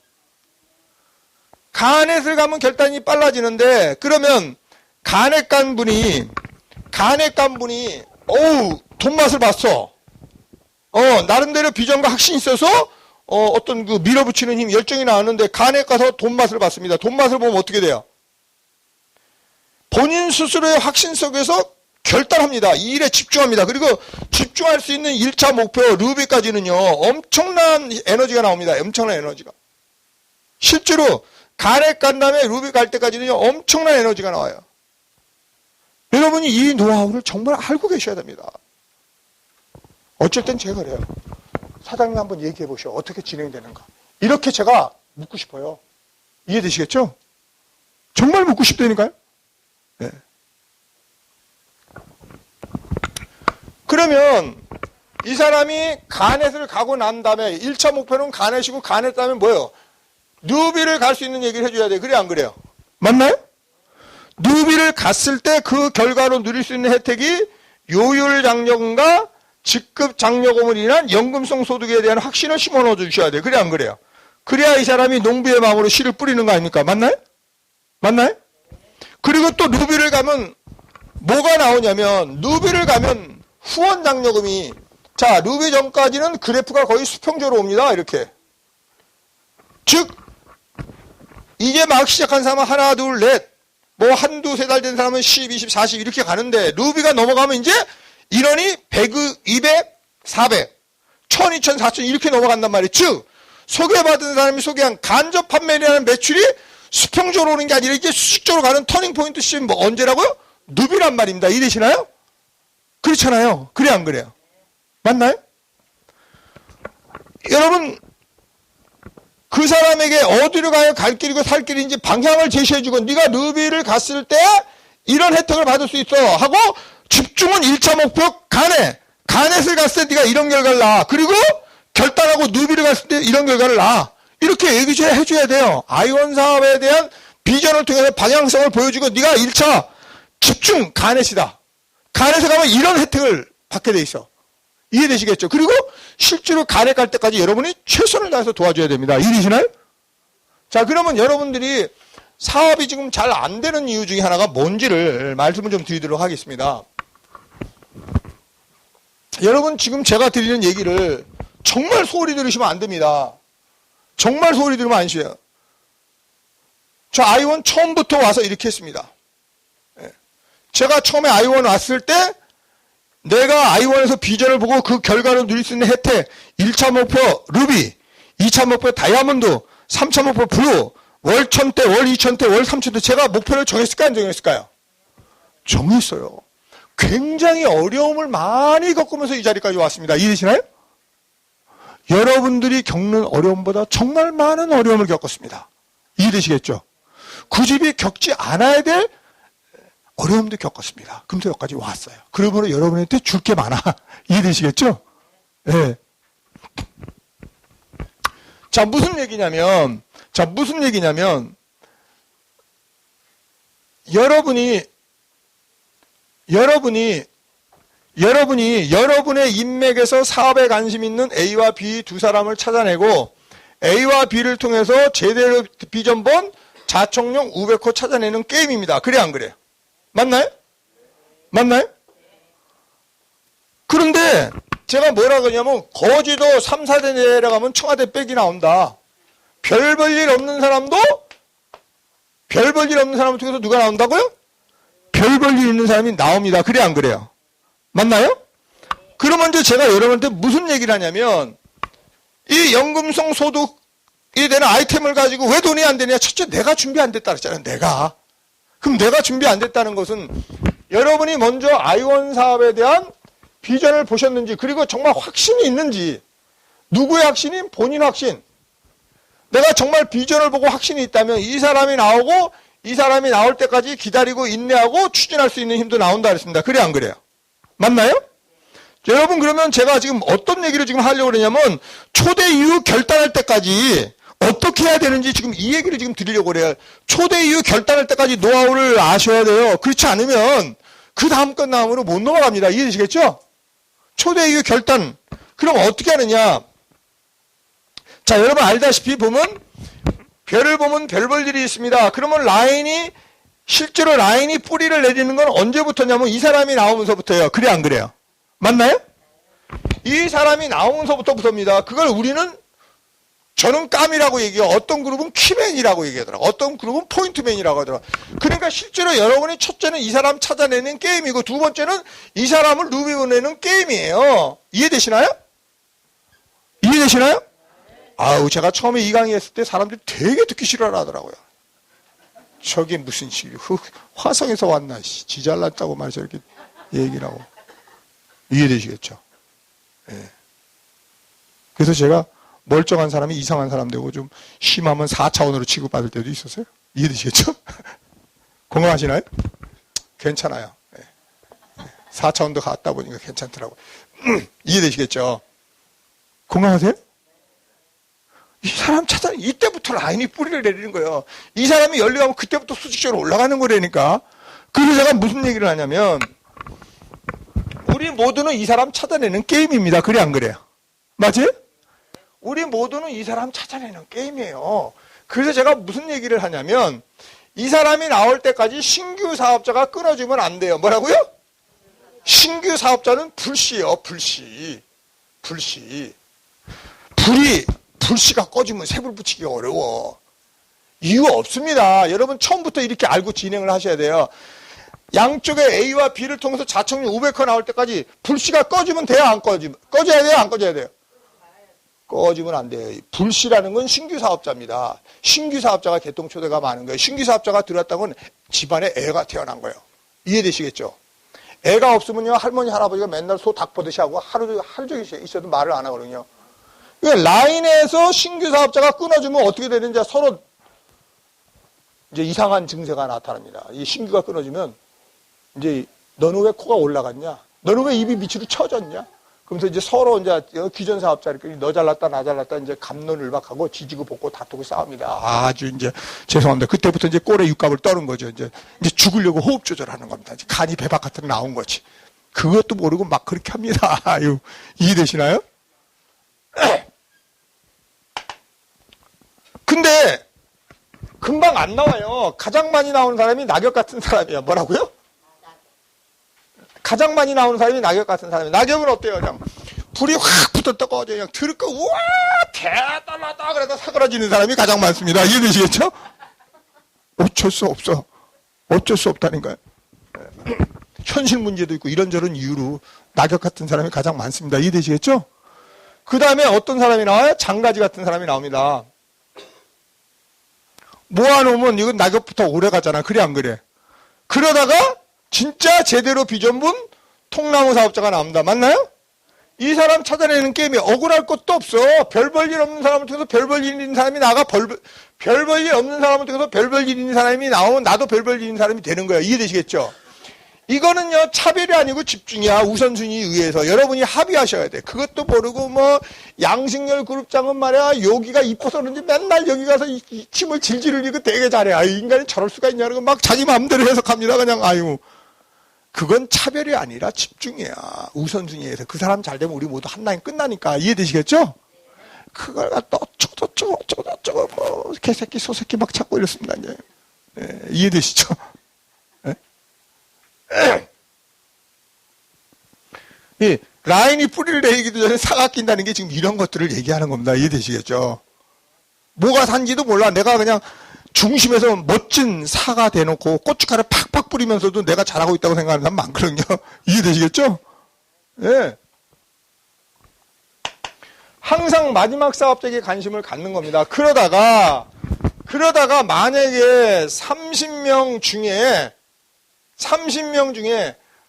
간에서 가면 결단이 빨라지는데 그러면 간에 간 분이 돈 맛을 봤어. 나름대로 비전과 확신이 있어서 어떤 그 밀어붙이는 힘, 열정이 나왔는데 간에 가서 돈 맛을 봤습니다. 돈 맛을 보면 어떻게 돼요? 본인 스스로의 확신 속에서 결단합니다. 이 일에 집중합니다. 그리고 집중할 수 있는 1차 목표 루비까지는요. 엄청난 에너지가 나옵니다. 엄청난 에너지가. 실제로 간에 간 다음에 루비 갈 때까지는요. 엄청난 에너지가 나와요. 여러분이 이 노하우를 정말 알고 계셔야 됩니다. 어쩔 땐 제가 그래요. 사장님 한번 얘기해 보시오. 어떻게 진행되는가. 이렇게 제가 묻고 싶어요. 이해되시겠죠? 정말 묻고 싶다니까요. 네. 그러면 이 사람이 간에스를 가고 난 다음에 1차 목표는 간에시고 간에 따면 뭐예요? 누비를 갈 수 있는 얘기를 해줘야 돼. 그래 안 그래요? 맞나요? 누비를 갔을 때 그 결과로 누릴 수 있는 혜택이 요율 장려금과 직급 장려금을 인한 연금성 소득에 대한 확신을 심어넣어 주셔야 돼요. 그래 안 그래요? 그래야 이 사람이 농부의 마음으로 씨를 뿌리는 거 아닙니까? 맞나요? 맞나요? 그리고 또 누비를 가면 뭐가 나오냐면 누비를 가면 후원 장려금이 자 루비 전까지는 그래프가 거의 수평적으로 옵니다. 이렇게 즉 이제 막 시작한 사람은 하나 둘 넷 뭐 한두 세 달 된 사람은 10, 20, 40 이렇게 가는데 루비가 넘어가면 이제 인원이 100, 200, 400 1000, 2000, 4000 이렇게 넘어간단 말이에요. 즉 소개받은 사람이 소개한 간접 판매라는 매출이 수평적으로 오는 게 아니라 이제 수직적으로 가는 터닝 포인트 시점이 뭐 언제라고요? 누비란 말입니다. 이해되시나요? 그렇잖아요. 그래 안 그래요? 맞나요? 여러분 그 사람에게 어디로 가야 갈 길이고 살 길인지 방향을 제시해주고 네가 르비를 갔을 때 이런 혜택을 받을 수 있어 하고 집중은 1차 목표 가넷을 갔을 때 네가 이런 결과를 낳아. 그리고 결단하고 누비를 갔을 때 이런 결과를 낳아. 이렇게 해줘야 돼요. 아이원 사업에 대한 비전을 통해서 방향성을 보여주고 네가 1차 집중 가넷이다. 가넷에 가면 이런 혜택을 받게 돼 있어. 이해되시겠죠? 그리고 실제로 가넷 갈 때까지 여러분이 최선을 다해서 도와줘야 됩니다. 이해되시나요? 자, 그러면 여러분들이 사업이 지금 잘 안 되는 이유 중에 하나가 뭔지를 말씀을 좀 드리도록 하겠습니다. 여러분 지금 제가 드리는 얘기를 정말 소홀히 들으시면 안 됩니다. 정말 소홀히 들으면 안 쉬어요. 저 아이원 처음부터 와서 이렇게 했습니다. 제가 처음에 아이원 왔을 때 내가 아이원에서 비전을 보고 그 결과로 누릴 수 있는 혜택 1차 목표 루비, 2차 목표 다이아몬드, 3차 목표 블루, 월 1000대, 월 2000대, 월 3000대 제가 목표를 정했을까요? 안 정했을까요? 정했어요. 굉장히 어려움을 많이 겪으면서 이 자리까지 왔습니다. 이해되시나요? 여러분들이 겪는 어려움보다 정말 많은 어려움을 겪었습니다. 이해되시겠죠? 그 집이 겪지 않아야 될 어려움도 겪었습니다. 그러면서 여기까지 왔어요. 그러므로 여러분한테 줄 게 많아. 이해되시겠죠? 네. 자, 무슨 얘기냐면, 여러분이 여러분의 인맥에서 사업에 관심 있는 A와 B 두 사람을 찾아내고 A와 B를 통해서 제대로 비전 본 자청용 우베코 찾아내는 게임입니다. 그래 안 그래요? 맞나요? 그런데 제가 뭐라 그러냐면 거제도 3, 4대 내려가면 청와대 백이 나온다. 별 볼 일 없는 사람도 별 볼 일 없는 사람을 통해서 누가 나온다고요? 별 볼 일 있는 사람이 나옵니다. 그래 안 그래요? 맞나요? 그러면 이제 제가 여러분한테 무슨 얘기를 하냐면 이 연금성 소득이 되는 아이템을 가지고 왜 돈이 안 되냐? 첫째 내가 준비 안 됐다 그랬잖아요. 내가. 그럼 내가 준비 안 됐다는 것은 여러분이 먼저 아이원 사업에 대한 비전을 보셨는지 그리고 정말 확신이 있는지 누구의 확신이? 본인 확신. 내가 정말 비전을 보고 확신이 있다면 이 사람이 나오고 이 사람이 나올 때까지 기다리고 인내하고 추진할 수 있는 힘도 나온다 그랬습니다. 그래 안 그래요? 맞나요? 여러분 그러면 제가 지금 어떤 얘기를 지금 하려고 그러냐면 초대 이후 결단할 때까지 어떻게 해야 되는지 지금 이 얘기를 지금 드리려고 그래요. 초대 이후 결단할 때까지 노하우를 아셔야 돼요. 그렇지 않으면 그 다음 끝나음으로 못 넘어갑니다. 이해되시겠죠? 초대 이후 결단. 그럼 어떻게 하느냐? 자, 여러분 알다시피 보면 별을 보면 별 볼 일이 있습니다. 그러면 실제로 라인이 뿌리를 내리는 건 언제부터냐면 이 사람이 나오면서부터예요. 그래 안 그래요? 맞나요? 이 사람이 나오면서부터입니다. 그걸 저는 깜이라고 얘기해요. 어떤 그룹은 키맨이라고 얘기하더라고. 어떤 그룹은 포인트맨이라고 하더라고. 그러니까 실제로 여러분이 첫째는 이 사람 찾아내는 게임이고 두 번째는 이 사람을 루비 보내는 게임이에요. 이해되시나요? 아우, 제가 처음에 이 강의 했을 때 사람들이 되게 듣기 싫어하더라고요. 저게 무슨 화성에서 왔나, 지 잘났다고 말해서 이렇게 얘기를 하고. 이해되시겠죠? 예. 그래서 제가 멀쩡한 사람이 이상한 사람 되고 좀 심하면 4차원으로 취급받을 때도 있었어요. 이해되시겠죠? 공감하시나요? 괜찮아요. 예. 4차원도 갔다 보니까 괜찮더라고요. 이해되시겠죠? 공감하세요? 이 사람 이때부터 라인이 뿌리를 내리는 거예요. 이 사람이 열려가면 그때부터 수직적으로 올라가는 거라니까. 그래서 제가 무슨 얘기를 하냐면, 우리 모두는 이 사람 찾아내는 게임입니다. 그래, 안 그래요? 맞아요? 우리 모두는 이 사람 찾아내는 게임이에요. 그래서 제가 무슨 얘기를 하냐면, 이 사람이 나올 때까지 신규 사업자가 끊어주면 안 돼요. 뭐라고요? 신규 사업자는 불씨예요, 불씨. 불씨가 꺼지면 새불 붙이기 어려워. 이유 없습니다. 여러분 처음부터 이렇게 알고 진행을 하셔야 돼요. 양쪽에 A와 B를 통해서 자청률 500% 나올 때까지 불씨가 꺼지면 돼요? 안 꺼지면? 꺼져야 돼요? 안 꺼져야 돼요? 꺼지면 안 돼요. 불씨라는 건 신규 사업자입니다. 신규 사업자가 개통초대가 많은 거예요. 신규 사업자가 들어왔다는 건 집안에 애가 태어난 거예요. 이해되시겠죠? 애가 없으면요 할머니 할아버지가 맨날 소 닭 보듯이 하고 하루 종일 있어도 말을 안 하거든요. 그러니까 라인에서 신규 사업자가 끊어주면 어떻게 되는지 서로 이제 이상한 증세가 나타납니다. 이 신규가 끊어지면 이제 너는 왜 코가 올라갔냐? 너는 왜 입이 밑으로 처졌냐? 그러면서 이제 서로 이제 기존 사업자들끼리 너 잘났다 나 잘났다 이제 갑론을박하고 지지고 볶고 다투고 싸웁니다. 아주 이제 죄송합니다. 그때부터 이제 꼴에 육갑을 떠는 거죠. 이제 죽으려고 호흡 조절하는 겁니다. 이제 간이 배박 같은 거 나온 거지. 그것도 모르고 막 그렇게 합니다. 아유, 이해되시나요? 근데 금방 안 나와요. 가장 많이 나오는 사람이 낙엽 같은 사람이야. 뭐라고요? 가장 많이 나오는 사람이 낙엽 같은 사람이에요. 낙엽은 어때요? 그냥 불이 확 붙었다고 그냥 들을까 우와 대단하다 그래도 사그라지는 사람이 가장 많습니다. 이해되시겠죠? 어쩔 수 없어. 어쩔 수 없다니까요. 현실 문제도 있고 이런저런 이유로 낙엽 같은 사람이 가장 많습니다. 이해되시겠죠? 그 다음에 어떤 사람이 나와요? 장가지 같은 사람이 나옵니다. 모아놓으면 이건 낙엽부터 오래 가잖아. 그래 안 그래? 그러다가 진짜 제대로 비전 본 통나무 사업자가 나옵니다. 맞나요? 이 사람 찾아내는 게임이 억울할 것도 없어. 별 볼 일 없는 사람을 통해서 별 볼 일 있는 사람이 나가 별 볼 일 없는 사람을 통해서 별 볼 일 있는 사람이 나오면 나도 별 볼 일 있는 사람이 되는 거야. 이해되시겠죠? 이거는요 차별이 아니고 집중이야. 우선순위에 의해서 여러분이 합의하셔야 돼. 그것도 모르고 뭐 양식열 그룹장은 말이야 여기가 이뻐서 그런지 맨날 여기 가서 이 침을 질질 흘리고 되게 잘해. 아유 인간이 저럴 수가 있냐는 거 막 자기 마음대로 해석합니다. 그냥 아유 그건 차별이 아니라 집중이야. 우선순위에서 그 사람 잘 되면 우리 모두 한 라인 끝나니까. 이해되시겠죠? 그걸 갖다 어쩌고 뭐 개새끼 소새끼 막 찾고 이렇습니다. 이제 네, 이해되시죠? 이 라인이 뿌리를 내리기도 전에 사가 낀다는 게 지금 이런 것들을 얘기하는 겁니다. 이해되시겠죠? 뭐가 산지도 몰라. 내가 그냥 중심에서 멋진 사가 대놓고 고춧가루 팍팍 뿌리면서도 내가 잘하고 있다고 생각하는 사람 많거든요. 이해되시겠죠? 예. 항상 마지막 사업자에게 관심을 갖는 겁니다. 그러다가 만약에 30명 중에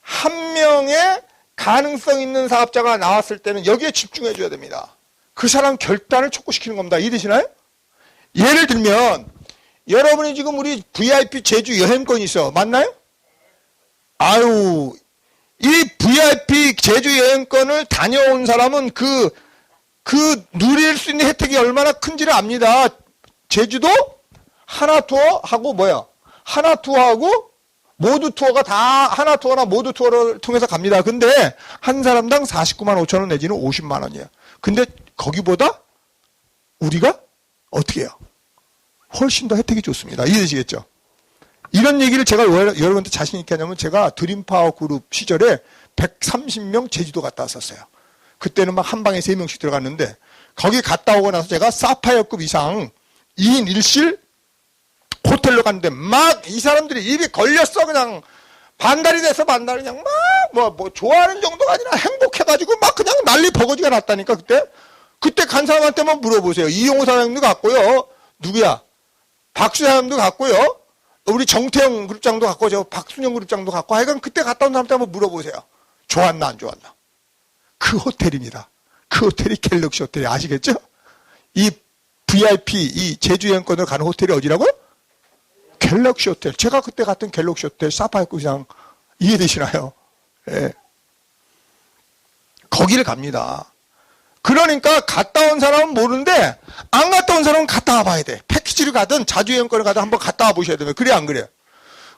한 명의 가능성 있는 사업자가 나왔을 때는 여기에 집중해 줘야 됩니다. 그 사람 결단을 촉구시키는 겁니다. 이해되시나요? 예를 들면 여러분이 지금 우리 VIP 제주 여행권이 있어. 맞나요? 아유, 이 VIP 제주 여행권을 다녀온 사람은 그 누릴 수 있는 혜택이 얼마나 큰지를 압니다. 제주도 하나투어하고 뭐야? 하나투어하고 모두 투어가 다 하나 투어나 모두 투어를 통해서 갑니다. 근데 한 사람당 49만 5천 원 내지는 50만 원이에요. 근데 거기보다 우리가 어떻게 해요? 훨씬 더 혜택이 좋습니다. 이해되시겠죠? 이런 얘기를 제가 왜 여러분한테 자신 있게 하냐면 제가 드림파워 그룹 시절에 130명 제주도 갔다 왔었어요. 그때는 막 한 방에 3명씩 들어갔는데 거기 갔다 오고 나서 제가 사파이어급 이상 2인 1실 호텔로 갔는데 막 이 사람들이 입이 걸렸어. 그냥 반달이 돼서 반달이 그냥 막 뭐 좋아하는 정도가 아니라 행복해가지고 막 그냥 난리 버거지가 났다니까. 그때 간 사람한테만 물어보세요. 이용호 사장님도 갔고요. 누구야? 박수 사장님도 갔고요. 우리 정태영 그룹장도 갔고 저 박순영 그룹장도 갔고 하여간 그때 갔다 온 사람한테 한번 물어보세요. 좋았나 안 좋았나? 그 호텔입니다. 그 호텔이 갤럭시 호텔이 아시겠죠? 이 VIP 이 제주 여행권으로 가는 호텔이 어디라고? 갤럭시 호텔. 제가 그때 갔던 갤럭시 호텔 사파이어급이상 이해되시나요? 예. 거기를 갑니다. 그러니까 갔다 온 사람은 모르는데 안 갔다 온 사람은 갔다 와봐야 돼. 패키지를 가든 자주 여행권을 가든 한번 갔다 와보셔야 돼요. 그래 안 그래요?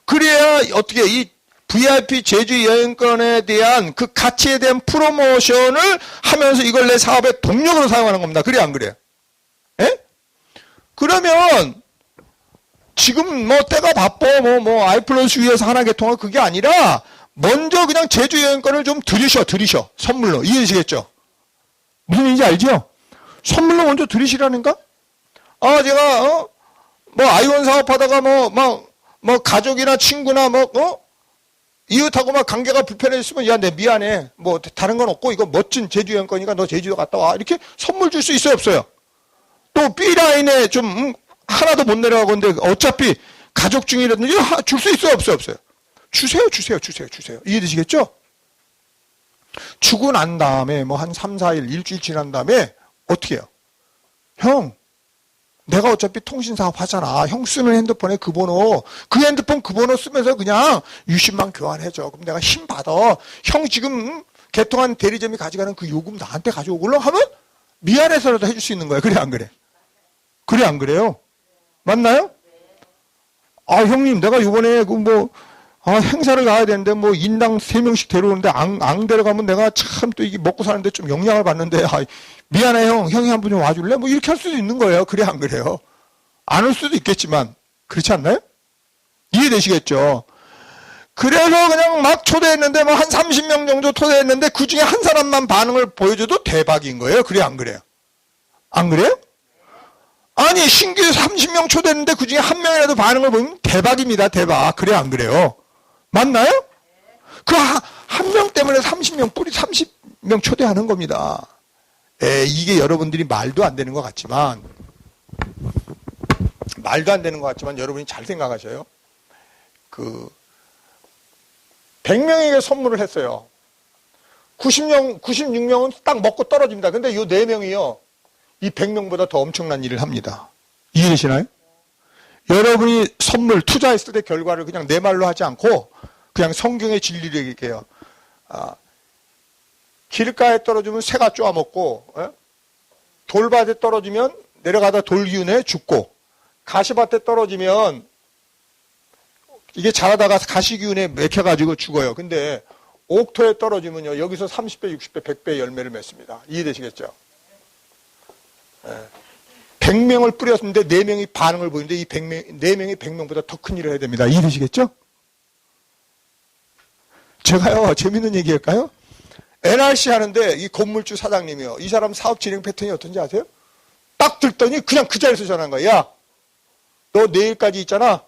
그래야 어떻게 이 VIP 제주 여행권에 대한 그 가치에 대한 프로모션을 하면서 이걸 내 사업의 동력으로 사용하는 겁니다. 그래 안 그래요? 예? 그러면 지금 뭐 때가 바빠 뭐 아이플러스 위에서 하나 개통하고 그게 아니라 먼저 그냥 제주 여행권을 좀 들이셔 선물로. 이해되시겠죠? 무슨 얘기인지 알죠? 선물로 먼저 들이시라는가? 아 제가 뭐 아이원 사업하다가 뭐 가족이나 친구나 이웃하고 막 관계가 불편해졌으면 야 내 미안해 뭐 다른 건 없고 이거 멋진 제주 여행권이니까 너 제주도 갔다 와 이렇게 선물 줄 수 있어요 없어요? 또 B라인에 좀 하나도 못 내려가고 있는데 어차피 가족 중이라든지 줄 수 있어요 없어요? 주세요. 이해되시겠죠? 주고 난 다음에 뭐 한 3, 4일 일주일 지난 다음에 어떻게 해요? 형, 내가 어차피 통신사업 하잖아. 형 쓰는 핸드폰에 그 번호, 그 핸드폰 그 번호 쓰면서 그냥 유심만 교환해줘. 그럼 내가 힘 받아. 형 지금 개통한 대리점이 가져가는 그 요금 나한테 가져오걸로 하면 미안해서라도 해줄 수 있는 거야. 그래, 안 그래? 그래, 안 그래요? 맞나요? 아, 형님, 내가 이번에 행사를 가야 되는데 인당 3명씩 데려오는데 안 데려가면 내가 참 또 이게 먹고 사는데 좀 영향을 받는데, 미안해, 형이 한 분 좀 와줄래? 이렇게 할 수도 있는 거예요. 그래, 안 그래요? 안 올 수도 있겠지만, 그렇지 않나요? 이해되시겠죠? 그래서 그냥 막 초대했는데, 한 30명 정도 초대했는데, 그 중에 한 사람만 반응을 보여줘도 대박인 거예요. 그래, 안 그래요? 안 그래요? 아니, 신규 30명 초대했는데, 그 중에 한 명이라도 반응을 보이면 대박입니다. 대박. 그래, 안 그래요? 맞나요? 그 한 명 때문에 30명 초대하는 겁니다. 이게 여러분들이 말도 안 되는 것 같지만 여러분이 잘 생각하셔요. 100명에게 선물을 했어요. 96명은 딱 먹고 떨어집니다. 근데 이 4명이요. 이 100명보다 더 엄청난 일을 합니다. 이해되시나요? 여러분이 선물 투자했을 때 결과를 그냥 내 말로 하지 않고 그냥 성경의 진리를 얘기해요. 길가에 떨어지면 새가 쪼아먹고, 돌밭에 떨어지면 내려가다 돌기운에 죽고, 가시밭에 떨어지면 이게 자라다가 가시기운에 맥혀가지고 죽어요. 근데 옥토에 떨어지면요, 여기서 30배, 60배, 100배 열매를 맺습니다. 이해되시겠죠? 100명을 뿌렸는데 4명이 반응을 보이는데 이 4명이 100명보다 더 큰 일을 해야 됩니다. 이해되시겠죠? 제가요, 재밌는 얘기 할까요? NRC 하는데 이 건물주 사장님이요. 이 사람 사업 진행 패턴이 어떤지 아세요? 딱 들더니 그냥 그 자리에서 전화한 거야. 야, 너 내일까지 있잖아.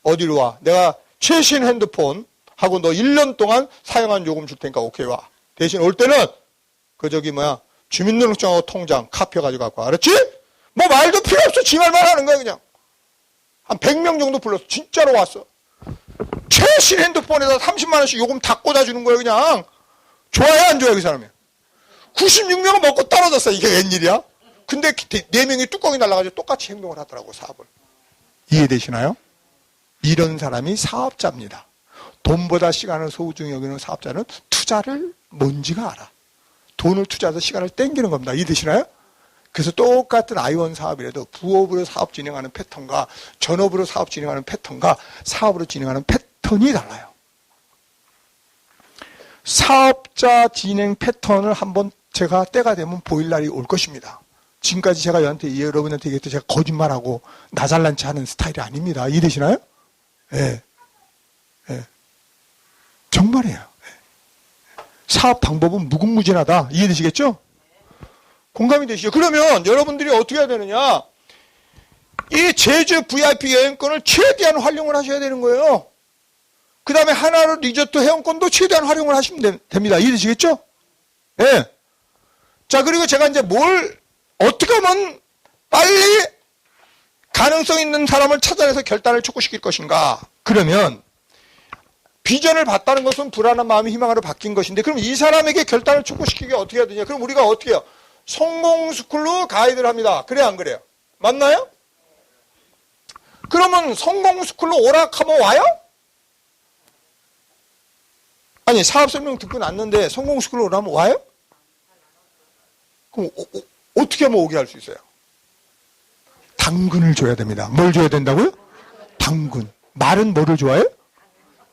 어디로 와? 내가 최신 핸드폰 하고 너 1년 동안 사용한 요금 줄 테니까 오케이 와. 대신 올 때는 주민등록증하고 통장 카피 가지고 갖고 와. 알았지? 말도 필요 없어. 지 말만 하는 거야 그냥. 한 100명 정도 불렀어. 진짜로 왔어. 최신 핸드폰에다 30만 원씩 요금 다 꽂아주는 거예요 그냥. 좋아요 안 좋아요 그 사람이? 96명은 먹고 떨어졌어. 이게 웬일이야? 근데 4명이 뚜껑이 날라가지고 똑같이 행동을 하더라고 사업을. 이해되시나요? 이런 사람이 사업자입니다. 돈보다 시간을 소중히 여기는 사업자는 투자를 뭔지가 알아. 돈을 투자해서 시간을 땡기는 겁니다. 이해되시나요? 그래서 똑같은 아이원 사업이라도 부업으로 사업 진행하는 패턴과 전업으로 사업 진행하는 패턴과 사업으로 진행하는 패턴이 달라요. 사업자 진행 패턴을 한번 제가 때가 되면 보일 날이 올 것입니다. 지금까지 제가 여러분한테 얘기했던 제가 거짓말하고 나 잘난 체 하는 스타일이 아닙니다. 이해되시나요? 예. 정말이에요. 사업 방법은 무궁무진하다. 이해되시겠죠? 공감이 되시죠? 그러면 여러분들이 어떻게 해야 되느냐? 이 제주 VIP 여행권을 최대한 활용을 하셔야 되는 거예요. 그 다음에 하나로 리조트 회원권도 최대한 활용을 하시면 됩니다. 이해되시겠죠? 예. 자, 그리고 제가 이제 어떻게 하면 빨리 가능성 있는 사람을 찾아내서 결단을 촉구시킬 것인가? 그러면 비전을 봤다는 것은 불안한 마음이 희망으로 바뀐 것인데 그럼 이 사람에게 결단을 촉구시키기 어떻게 해야 되냐? 그럼 우리가 어떻게 해요? 성공스쿨로 가이드를 합니다. 그래 안 그래요? 맞나요? 그러면 성공스쿨로 오락하면 와요? 아니 사업 설명 듣고 났는데 성공스쿨로 오라면 와요? 그럼 어떻게 하면 오게 할 수 있어요? 당근을 줘야 됩니다. 뭘 줘야 된다고요? 당근. 말은 뭐를 좋아해요?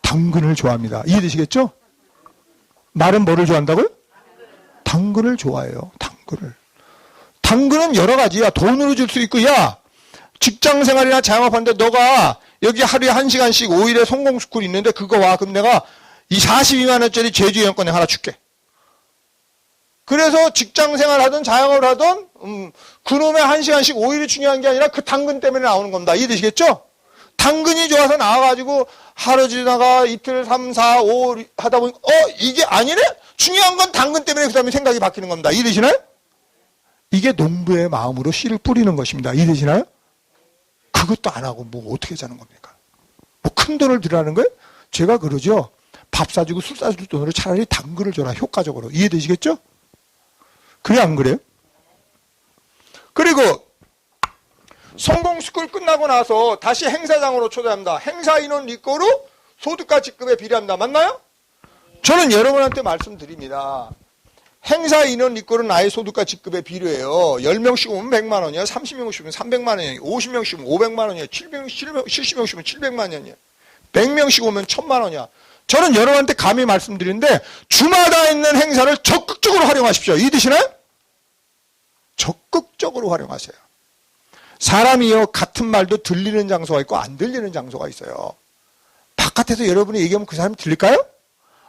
당근을 좋아합니다. 이해되시겠죠? 말은 뭐를 좋아한다고요? 당근을 좋아해요. 당근을. 당근은 여러 가지야. 돈으로 줄 수 있고, 야, 직장생활이나 자영업하는데 너가 여기 하루에 1시간씩 5일에 성공스쿨 있는데 그거 와. 그럼 내가 이 42만 원짜리 제주 여행권 하나 줄게. 그래서 직장생활 하든 자영업을 하든 그놈의 1시간씩 5일이 중요한 게 아니라 그 당근 때문에 나오는 겁니다. 이해되시겠죠? 당근이 좋아서 나와가지고 하루 지나가 이틀 3, 4, 5 하다 보니까 이게 아니네? 중요한 건 당근 때문에 그 다음에 생각이 바뀌는 겁니다. 이해되시나요? 이게 농부의 마음으로 씨를 뿌리는 것입니다. 이해되시나요? 그것도 안 하고 어떻게 자는 겁니까? 큰 돈을 들으라는 거예요? 제가 그러죠. 밥 사주고 술 사줄 돈으로 차라리 당근을 줘라. 효과적으로. 이해되시겠죠? 그래 안 그래요? 그리고 성공스쿨 끝나고 나서 다시 행사장으로 초대합니다. 행사 인원 리꼬로 소득과 직급에 비례합니다. 맞나요? 저는 여러분한테 말씀드립니다. 행사 인원 리꼬는 나의 소득과 직급에 비례해요. 10명씩 오면 100만 원이야. 30명씩 오면 300만 원이야. 50명씩 오면 500만 원이야. 70명씩 오면 700만 원이야. 100명씩 오면 1000만 원이야. 저는 여러분한테 감히 말씀드리는데 주마다 있는 행사를 적극적으로 활용하십시오. 이해되시나요? 적극적으로 활용하세요. 사람이요, 같은 말도 들리는 장소가 있고 안 들리는 장소가 있어요. 바깥에서 여러분이 얘기하면 그 사람이 들릴까요?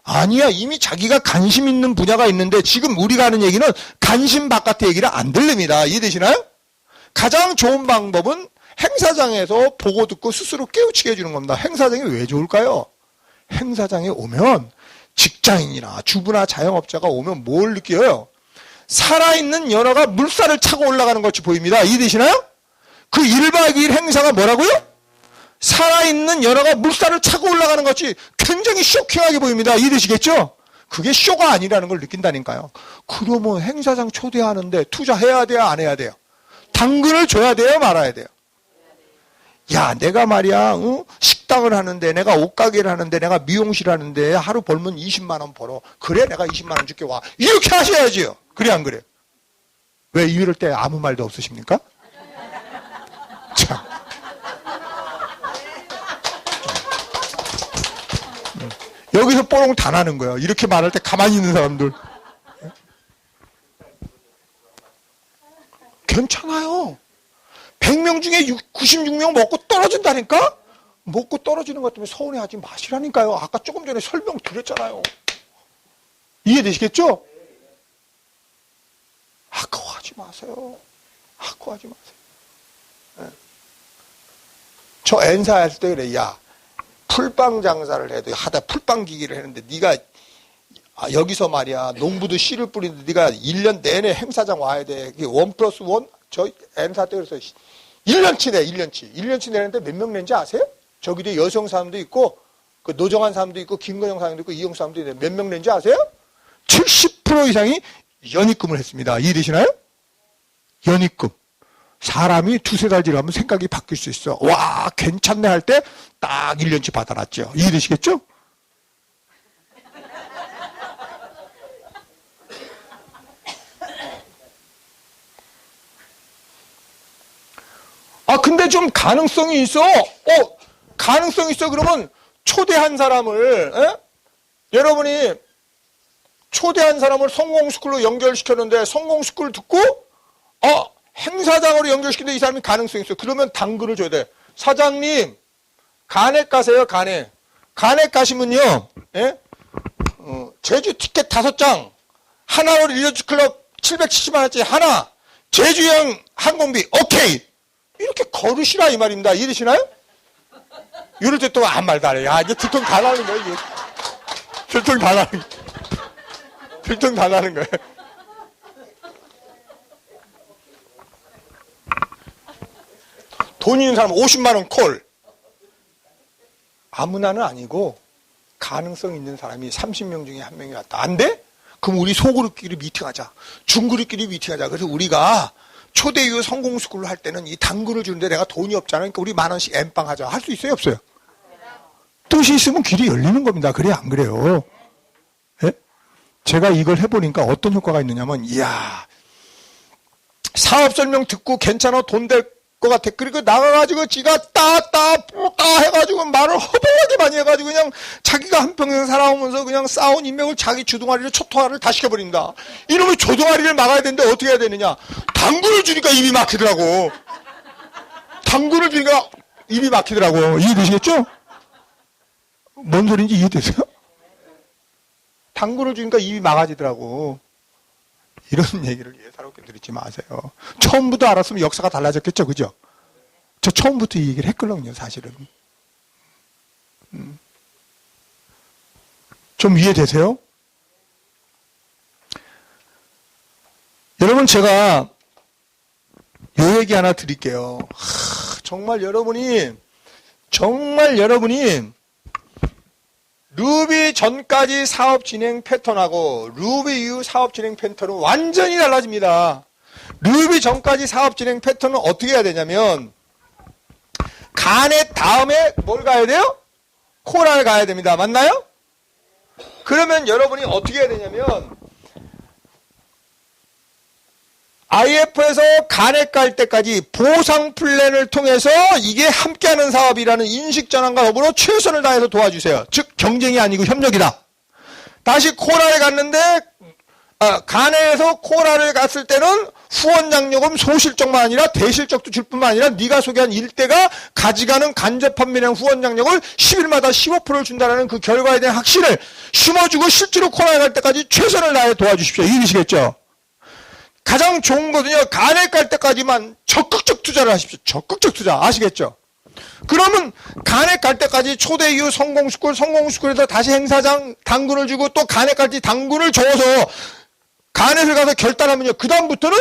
아니야. 이미 자기가 관심 있는 분야가 있는데 지금 우리가 하는 얘기는 관심 바깥의 얘기를 안 들립니다. 이해되시나요? 가장 좋은 방법은 행사장에서 보고 듣고 스스로 깨우치게 해주는 겁니다. 행사장이 왜 좋을까요? 행사장에 오면 직장인이나 주부나 자영업자가 오면 뭘 느껴요? 살아있는 연어가 물살을 차고 올라가는 것이 보입니다. 이해되시나요? 그 1박 2일 행사가 뭐라고요? 살아있는 연어가 물살을 차고 올라가는 것이 굉장히 쇼킹하게 보입니다. 이해되시겠죠? 그게 쇼가 아니라는 걸 느낀다니까요. 그러면 행사장 초대하는데 투자해야 돼요? 안 해야 돼요? 당근을 줘야 돼요? 말아야 돼요? 야, 내가 말이야, 식당을 하는데, 내가 옷가게를 하는데, 내가 미용실 하는데, 하루 벌면 20만 원 벌어. 그래, 내가 20만 원 줄게 와. 이렇게 하셔야지요. 그래, 안 그래? 왜 이럴 때 아무 말도 없으십니까? 참. 여기서 뽀롱 다 나는 거야. 이렇게 말할 때 가만히 있는 사람들. 괜찮아요. 100명 중에 96명 먹고 떨어진다니까? 먹고 떨어지는 것 때문에 서운해하지 마시라니까요. 아까 조금 전에 설명 드렸잖아요. 이해되시겠죠? 아까워하지 마세요. 아까워하지 마세요. 네. 저 엔사 할 때 그래. 야, 풀빵 장사를 해도 하다 풀빵 기기를 했는데 네가 여기서 말이야 농부도 씨를 뿌리는데 네가 1년 내내 행사장 와야 돼. 1+1? 저 엔사 때 그래서 1년치 내, 1년치 내는데 몇 명 낸지 아세요? 저기도 여성 사람도 있고, 그 노정한 사람도 있고, 김건영 사람도 있고, 이용 사람도 있는데 몇 명 낸지 아세요? 70% 이상이 연입금을 했습니다. 이해되시나요? 연입금. 사람이 두세 달 지나면 생각이 바뀔 수 있어. 와, 괜찮네 할 때 딱 1년치 받아놨죠. 이해되시겠죠? 아, 근데 좀 가능성이 있어. 가능성이 있어. 그러면 초대한 사람을, 여러분이 초대한 사람을 성공스쿨로 연결시켰는데 성공스쿨 듣고, 행사장으로 연결시키는데 이 사람이 가능성이 있어. 그러면 당근을 줘야 돼. 사장님, 간액 가세요, 간액. 간액 가시면요, 제주 티켓 5장, 하나로 리조트 클럽 770만원짜리 하나, 제주행 항공비, 오케이! 이렇게 걸으시라 이 말입니다. 이해되시나요? 이럴 때 또 아무 말도 안 해요. 야, 이제 들통 다 나는 거예요. 이게. 들통 다 나는 거예요. 들통 다 나는 거예요. 돈 있는 사람 50만 원 콜. 아무나는 아니고 가능성 있는 사람이 30명 중에 한 명이 왔다. 안 돼? 그럼 우리 소그룹끼리 미팅하자. 중그룹끼리 미팅하자. 그래서 우리가 초대 이후 성공스쿨로 할 때는 이 당근을 주는데 내가 돈이 없잖아. 그러니까 우리 10,000원씩 엠빵 하자. 할 수 있어요? 없어요? 뜻이 있으면 길이 열리는 겁니다. 그래, 안 그래요? 예? 제가 이걸 해보니까 어떤 효과가 있느냐면, 이야, 사업 설명 듣고 괜찮아, 돈 될 것 같아. 그리고 나가가지고 지가 따 해가지고 말을 허벌나게 많이 해가지고 그냥 자기가 한평생 살아오면서 그냥 쌓은 인맥을 자기 주둥아리를 초토화를 다 시켜버린다. 이놈의 조둥아리를 막아야 되는데 어떻게 해야 되느냐. 당근을 주니까 입이 막히더라고. 당근을 주니까 입이 막히더라고. 이해되시겠죠? 뭔 소리인지 이해되세요? 당근을 주니까 입이 막아지더라고. 이런 얘기를 예사롭게 드리지 마세요. 처음부터 알았으면 역사가 달라졌겠죠, 그죠? 저 처음부터 이 얘기를 했거든요, 사실은. 좀 이해되세요? 여러분, 제가 요 얘기 하나 드릴게요. 정말 여러분이 루비 전까지 사업 진행 패턴하고 루비 이후 사업 진행 패턴은 완전히 달라집니다. 루비 전까지 사업 진행 패턴은 어떻게 해야 되냐면, 간의 다음에 뭘 가야 돼요? 코랄 가야 됩니다. 맞나요? 그러면 여러분이 어떻게 해야 되냐면, IF에서 간에 깔 때까지 보상 플랜을 통해서 이게 함께하는 사업이라는 인식 전환과 더불어 최선을 다해서 도와주세요. 즉 경쟁이 아니고 협력이다. 다시 코랄에 갔는데 간에에서 코랄을 갔을 때는 후원 장려금 소실적만 아니라 대실적도 줄 뿐만 아니라 네가 소개한 일대가 가져가는 간접 판매량 후원 장려금을 10일마다 15%를 준다는 그 결과에 대한 확신을 심어주고 실제로 코랄에 갈 때까지 최선을 다해 도와주십시오. 이해되시겠죠? 가장 좋은 거는요, 간에 깔 때까지만 적극적 투자를 하십시오. 적극적 투자. 아시겠죠? 그러면 간에 깔 때까지 초대 이후 성공스쿨에서 다시 행사장 당근을 주고 또 간에 깔 때 당근을 줘서 간에서 가서 결단하면요, 그다음부터는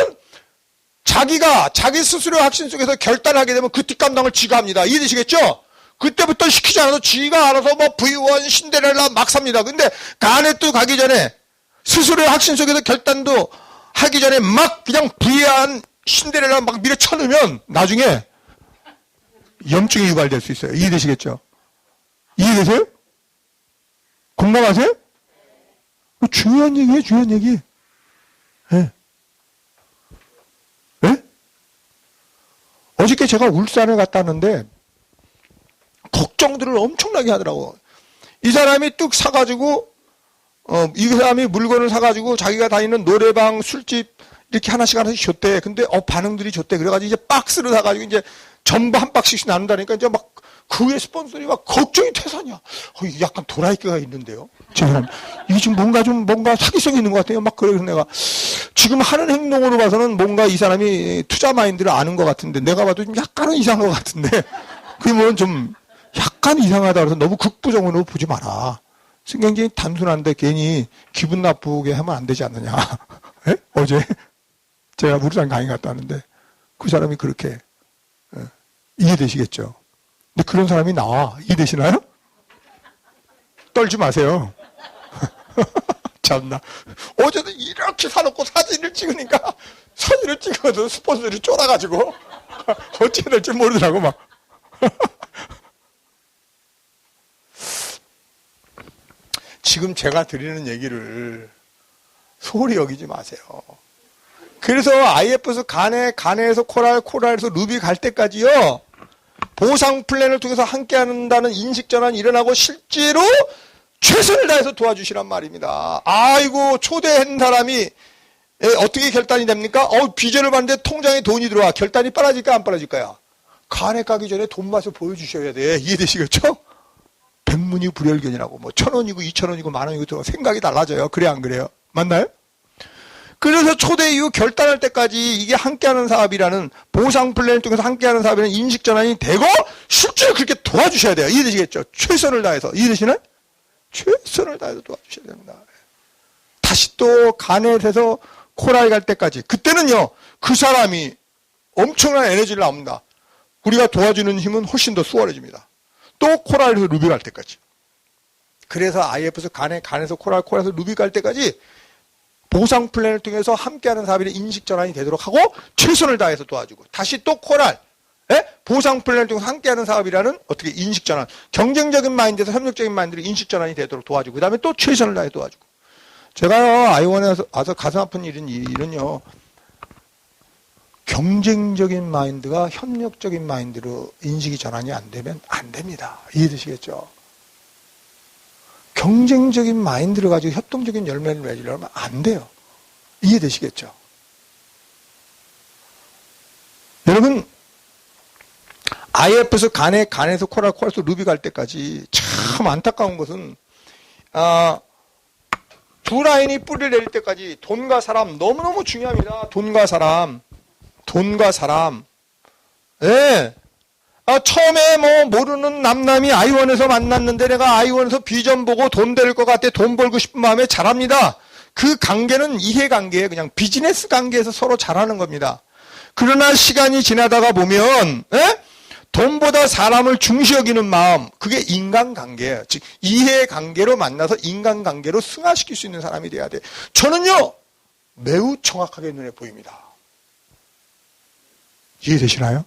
자기가 자기 스스로의 확신 속에서 결단을 하게 되면 그 뒷감당을 지가 합니다. 이해되시겠죠? 그때부터 시키지 않아도 지가 알아서 뭐 V1, 신데렐라 막 삽니다. 근데 간에 또 가기 전에 스스로의 확신 속에서 결단도 하기 전에 막 그냥 부유한 신데렐라 막 밀어쳐넣으면 나중에 염증이 유발될 수 있어요. 이해되시겠죠? 이해되세요? 공감하세요? 중요한 얘기예요, 중요한 얘기. 예. 예? 어저께 제가 울산을 갔다 왔는데 걱정들을 엄청나게 하더라고. 이 사람이 뚝 사가지고 이 사람이 물건을 사가지고 자기가 다니는 노래방, 술집 이렇게 하나씩 줬대. 근데 반응들이 좋대. 그래가지고 이제 박스를 사가지고 이제 전부 한 박스씩 나눈다니까 이제 막 그 위에 스폰서들이 막 걱정이 태산이야. 약간 도라이끼가 있는데요. 지금 이게 지금 뭔가 사기성이 있는 것 같아요. 막 그래서 내가 지금 하는 행동으로 봐서는 뭔가 이 사람이 투자 마인드를 아는 것 같은데 내가 봐도 좀 약간은 이상한 것 같은데 그러면 좀 약간 이상하다 그래서 너무 극부정으로 보지 마라. 굉장히 단순한데 괜히 기분 나쁘게 하면 안 되지 않느냐. 에? 어제 제가 울산 강의 갔다 왔는데 그 사람이 그렇게 이해되시겠죠? 근데 그런 사람이 나와. 이해되시나요? 떨지 마세요. 참나. 어제도 이렇게 사놓고 사진을 찍으니까 사진을 찍어도 스폰서들이 쫄아가지고 어떻게 될지 모르더라고 막. 지금 제가 드리는 얘기를 소홀히 여기지 마세요. 그래서 IF에서 간에에서 코랄에서 루비 갈 때까지요. 보상 플랜을 통해서 함께 한다는 인식 전환이 일어나고 실제로 최선을 다해서 도와주시란 말입니다. 아이고 초대한 사람이 어떻게 결단이 됩니까? 비전을 봤는데 통장에 돈이 들어와. 결단이 빨라질까 안 빨라질까요? 간에 가기 전에 돈 맛을 보여주셔야 돼. 이해되시겠죠? 백문이불여일견이라고 뭐 1,000원이고 2,000원이고 만원이고 생각이 달라져요. 그래 안 그래요? 맞나요? 그래서 초대 이후 결단할 때까지 이게 함께하는 사업이라는 보상 플랜을 통해서 함께하는 사업이라는 인식 전환이 되고 실제로 그렇게 도와주셔야 돼요. 이해되시겠죠? 최선을 다해서. 이해되시나요? 최선을 다해서 도와주셔야 됩니다. 다시 또 간에서 코랄 갈 때까지 그때는요. 그 사람이 엄청난 에너지를 나옵니다. 우리가 도와주는 힘은 훨씬 더 수월해집니다. 또 코랄에서 루비 갈 때까지. 그래서 IF에서 간에서 코랄에서 루비 갈 때까지 보상 플랜을 통해서 함께하는 사업의 인식 전환이 되도록 하고 최선을 다해서 도와주고 다시 또 코랄 보상 플랜을 통해서 함께하는 사업이라는 어떻게 인식 전환 경쟁적인 마인드에서 협력적인 마인드로 인식 전환이 되도록 도와주고 그 다음에 또 최선을 다해 도와주고 제가 아이원에 와서 가슴 아픈 일은요 경쟁적인 마인드가 협력적인 마인드로 인식이 전환이 안 되면 안 됩니다. 이해되시겠죠? 경쟁적인 마인드를 가지고 협동적인 열매를 맺으려면 안 돼요. 이해되시겠죠? 여러분, IF에서 간에서 코랄에서 루비 갈 때까지 참 안타까운 것은, 두 라인이 뿌리를 내릴 때까지 돈과 사람 너무너무 중요합니다. 돈과 사람. 예. 처음에 뭐 모르는 남남이 아이원에서 만났는데 내가 아이원에서 비전 보고 돈 될 것 같아 돈 벌고 싶은 마음에 잘합니다. 그 관계는 이해관계예요. 그냥 비즈니스 관계에서 서로 잘하는 겁니다. 그러나 시간이 지나다가 보면 돈보다 사람을 중시 여기는 마음 그게 인간관계예요. 즉 이해관계로 만나서 인간관계로 승화시킬 수 있는 사람이 돼야 돼. 저는요 매우 정확하게 눈에 보입니다. 이해되시나요?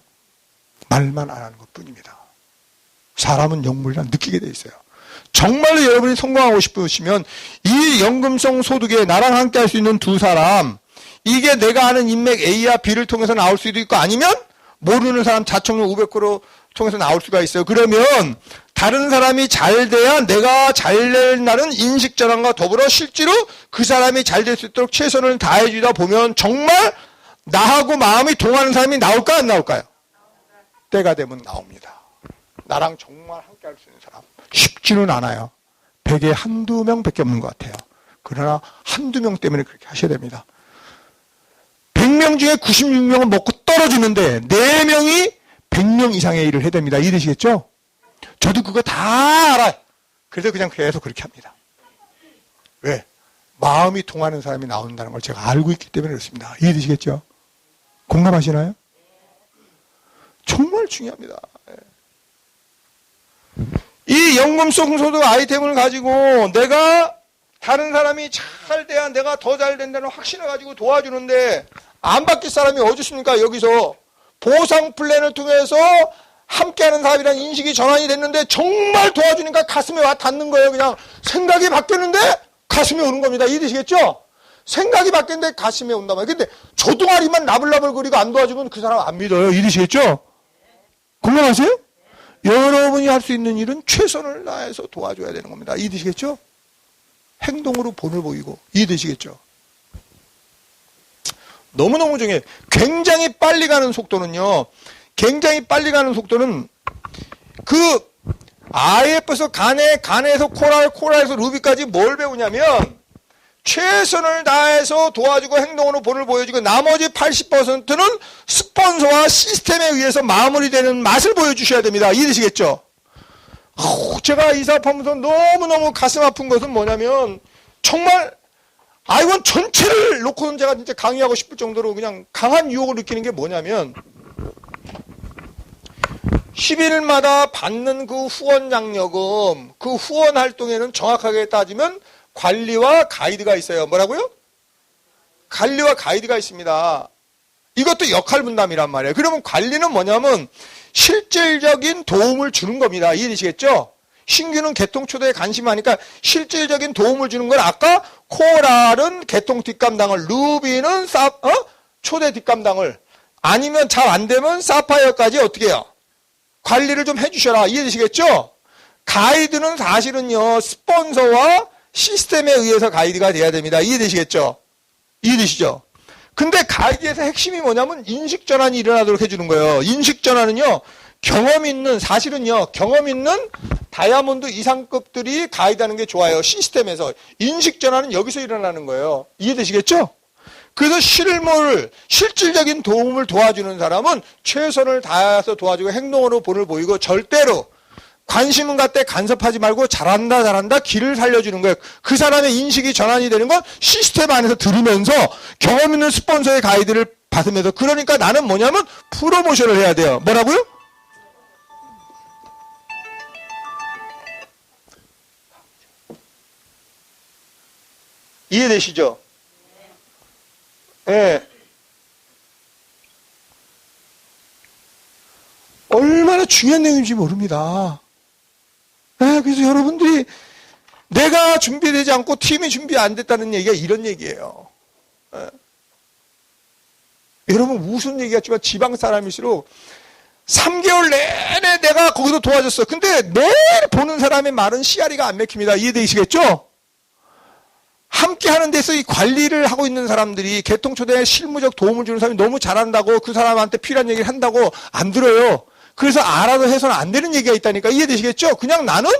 말만 안 하는 것 뿐입니다. 사람은 영물이라 느끼게 돼 있어요. 정말로 여러분이 성공하고 싶으시면 이 연금성 소득에 나랑 함께 할 수 있는 두 사람, 이게 내가 아는 인맥 A와 B를 통해서 나올 수도 있고 아니면 모르는 사람 자청료 500% 통해서 나올 수가 있어요. 그러면 다른 사람이 잘 돼야 내가 잘 될 날은 인식전환과 더불어 실제로 그 사람이 잘 될 수 있도록 최선을 다해 주다 보면 정말 나하고 마음이 동하는 사람이 나올까 안 나올까요? 때가 되면 나옵니다. 나랑 정말 함께 할 수 있는 사람 쉽지는 않아요. 100에 한두 명밖에 없는 것 같아요. 그러나 한두 명 때문에 그렇게 하셔야 됩니다. 100명 중에 96명은 먹고 떨어지는데 4명이 100명 이상의 일을 해야 됩니다. 이해되시겠죠? 저도 그거 다 알아요. 그래서 그냥 계속 그렇게 합니다. 왜? 마음이 통하는 사람이 나온다는 걸 제가 알고 있기 때문에 그렇습니다. 이해되시겠죠? 공감하시나요? 정말 중요합니다. 이 연금성 소득 아이템을 가지고 내가 다른 사람이 잘 돼야 내가 더 잘 된다는 확신을 가지고 도와주는데 안 바뀔 사람이 어디 있습니까? 여기서 보상 플랜을 통해서 함께하는 사람이라는 인식이 전환이 됐는데 정말 도와주니까 가슴에 와 닿는 거예요. 그냥 생각이 바뀌었는데 가슴에 오는 겁니다. 이해되시겠죠? 생각이 바뀌었는데 가슴에 온단 말이에요. 근데 저 동아리만 나불나불거리고 안 도와주면 그 사람 안 믿어요. 이해되시겠죠? 공감하세요? 여러분이 할 수 있는 일은 최선을 다해서 도와줘야 되는 겁니다. 이해되시겠죠? 행동으로 본을 보이고. 이해되시겠죠? 너무너무 중요해요. 굉장히 빨리 가는 속도는요. 굉장히 빨리 가는 속도는 그 IF에서 간에서 코랄에서 루비까지 뭘 배우냐면 최선을 다해서 도와주고 행동으로 본을 보여주고 나머지 80%는 스폰서와 시스템에 의해서 마무리되는 맛을 보여주셔야 됩니다. 이해되시겠죠? 제가 이 사업하면서 너무너무 가슴 아픈 것은 뭐냐면 정말 이건 전체를 놓고는 제가 진짜 강의하고 싶을 정도로 그냥 강한 유혹을 느끼는 게 뭐냐면 10일마다 받는 그 후원 장려금, 그 후원 활동에는 정확하게 따지면 관리와 가이드가 있어요. 뭐라고요? 관리와 가이드가 있습니다. 이것도 역할 분담이란 말이에요. 그러면 관리는 뭐냐면 실질적인 도움을 주는 겁니다. 이해되시겠죠? 신규는 개통 초대에 관심하니까 실질적인 도움을 주는 건 아까 코랄은 개통 뒷감당을, 루비는 초대 뒷감당을, 아니면 잘 안 되면 사파이어까지 어떻게 해요? 관리를 좀 해주셔라. 이해되시겠죠? 가이드는 사실은요, 스폰서와 시스템에 의해서 가이드가 돼야 됩니다. 이해되시겠죠? 이해되시죠? 근데 가이드에서 핵심이 뭐냐면 인식전환이 일어나도록 해주는 거예요. 인식전환은요, 사실은요, 경험 있는 다이아몬드 이상급들이 가이드하는 게 좋아요. 시스템에서. 인식전환은 여기서 일어나는 거예요. 이해되시겠죠? 그래서 실질적인 도움을 도와주는 사람은 최선을 다해서 도와주고 행동으로 본을 보이고 절대로 관심은 갖되 간섭하지 말고 잘한다 길을 살려주는 거예요. 그 사람의 인식이 전환이 되는 건 시스템 안에서 들으면서 경험 있는 스폰서의 가이드를 받으면서. 그러니까 나는 뭐냐면 프로모션을 해야 돼요. 뭐라고요? 이해되시죠? 예. 얼마나 중요한 내용인지 모릅니다. 예, 그래서 여러분들이 내가 준비되지 않고 팀이 준비 안 됐다는 얘기가 이런 얘기예요. 예. 여러분 무슨 얘기 같지만 지방 사람일수록 3개월 내내 내가 거기서 도와줬어. 근데 매일 보는 사람의 말은 씨알이가 안 맥힙니다. 이해되시겠죠? 함께 하는 데서 이 관리를 하고 있는 사람들이 개통초대에 실무적 도움을 주는 사람이 너무 잘한다고 그 사람한테 필요한 얘기를 한다고 안 들어요. 그래서 알아도 해서는 안 되는 얘기가 있다니까. 이해되시겠죠? 그냥 나는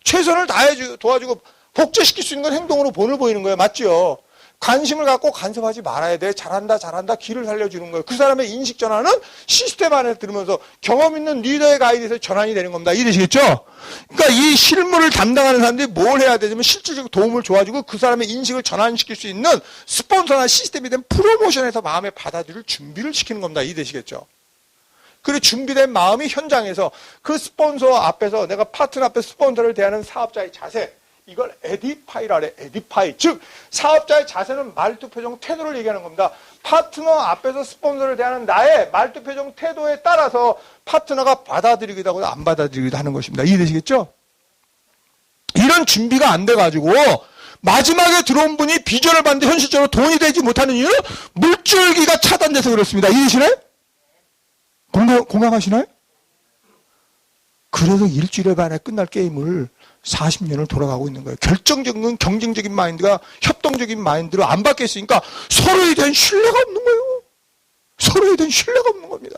최선을 다해 도와주고 복제시킬 수 있는 건 행동으로 본을 보이는 거예요. 맞죠? 관심을 갖고 간섭하지 말아야 돼. 잘한다 길을 살려주는 거예요. 그 사람의 인식 전환은 시스템 안에서 들으면서 경험 있는 리더의 가이드에서 전환이 되는 겁니다. 이해되시겠죠? 그러니까 이 실무를 담당하는 사람들이 뭘 해야 되냐면 실질적 도움을 도와주고 그 사람의 인식을 전환시킬 수 있는 스폰서나 시스템이 된 프로모션에서 마음에 받아들일 준비를 시키는 겁니다. 이해되시겠죠? 그리고 준비된 마음이 현장에서 그 스폰서 앞에서 내가 파트너 앞에 스폰서를 대하는 사업자의 자세, 이걸 에디파이라 그래. 에디파이. 즉 사업자의 자세는 말투, 표정, 태도를 얘기하는 겁니다. 파트너 앞에서 스폰서를 대하는 나의 말투, 표정, 태도에 따라서 파트너가 받아들이기도 하고 안 받아들이기도 하는 것입니다. 이해되시겠죠? 이런 준비가 안 돼가지고 마지막에 들어온 분이 비전을 봤는데 현실적으로 돈이 되지 못하는 이유는 물줄기가 차단돼서 그렇습니다. 이해되시나요? 공감하시나요? 그래서 일주일에 반에 끝날 게임을 40년을 돌아가고 있는 거예요. 결정적인 경쟁적인 마인드가 협동적인 마인드로 안 바뀌었으니까 서로에 대한 신뢰가 없는 거예요. 서로에 대한 신뢰가 없는 겁니다.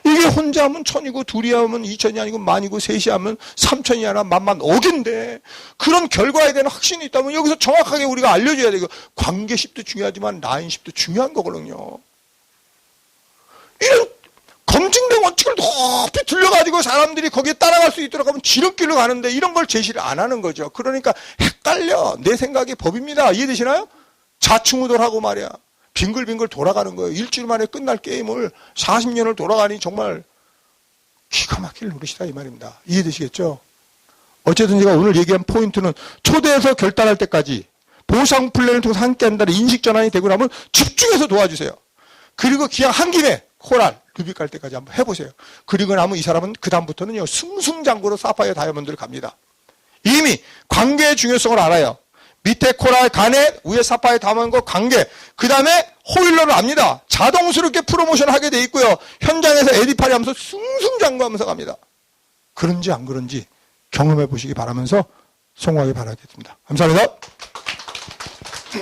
이게 혼자 하면 1000이고 둘이 하면 2000이 아니고 만이고 셋이 하면 3000이 아니라 만만 억인데 그런 결과에 대한 확신이 있다면 여기서 정확하게 우리가 알려줘야 되고 관계십도 중요하지만 라인십도 중요한 거거든요. 이런 검증된 원칙을 높이 들려가지고 사람들이 거기에 따라갈 수 있도록 하면 지름길로 가는데 이런 걸 제시를 안 하는 거죠. 그러니까 헷갈려. 내 생각이 법입니다. 이해되시나요? 좌충우돌하고 말이야. 빙글빙글 돌아가는 거예요. 일주일 만에 끝날 게임을 40년을 돌아가니 정말 기가 막힐 노릇이다 이 말입니다. 이해되시겠죠? 어쨌든 제가 오늘 얘기한 포인트는 초대해서 결단할 때까지 보상 플랜을 통해서 함께 한다는 인식 전환이 되고 나면 집중해서 도와주세요. 그리고 기왕 한 김에 코랄, 루비 깔 때까지 한번 해보세요. 그리고 나면 이 사람은 그다음부터는요 승승장구로 사파이어 다이아몬드를 갑니다. 이미 관계의 중요성을 알아요. 밑에 코랄, 가넷, 위에 사파이어 다이아몬드 관계, 그 다음에 호일러를 압니다. 자동스럽게 프로모션을 하게 돼 있고요. 현장에서 에디파리 하면서 승승장구하면서 갑니다. 그런지 안 그런지 경험해 보시기 바라면서 성공하기 바라겠습니다. 감사합니다.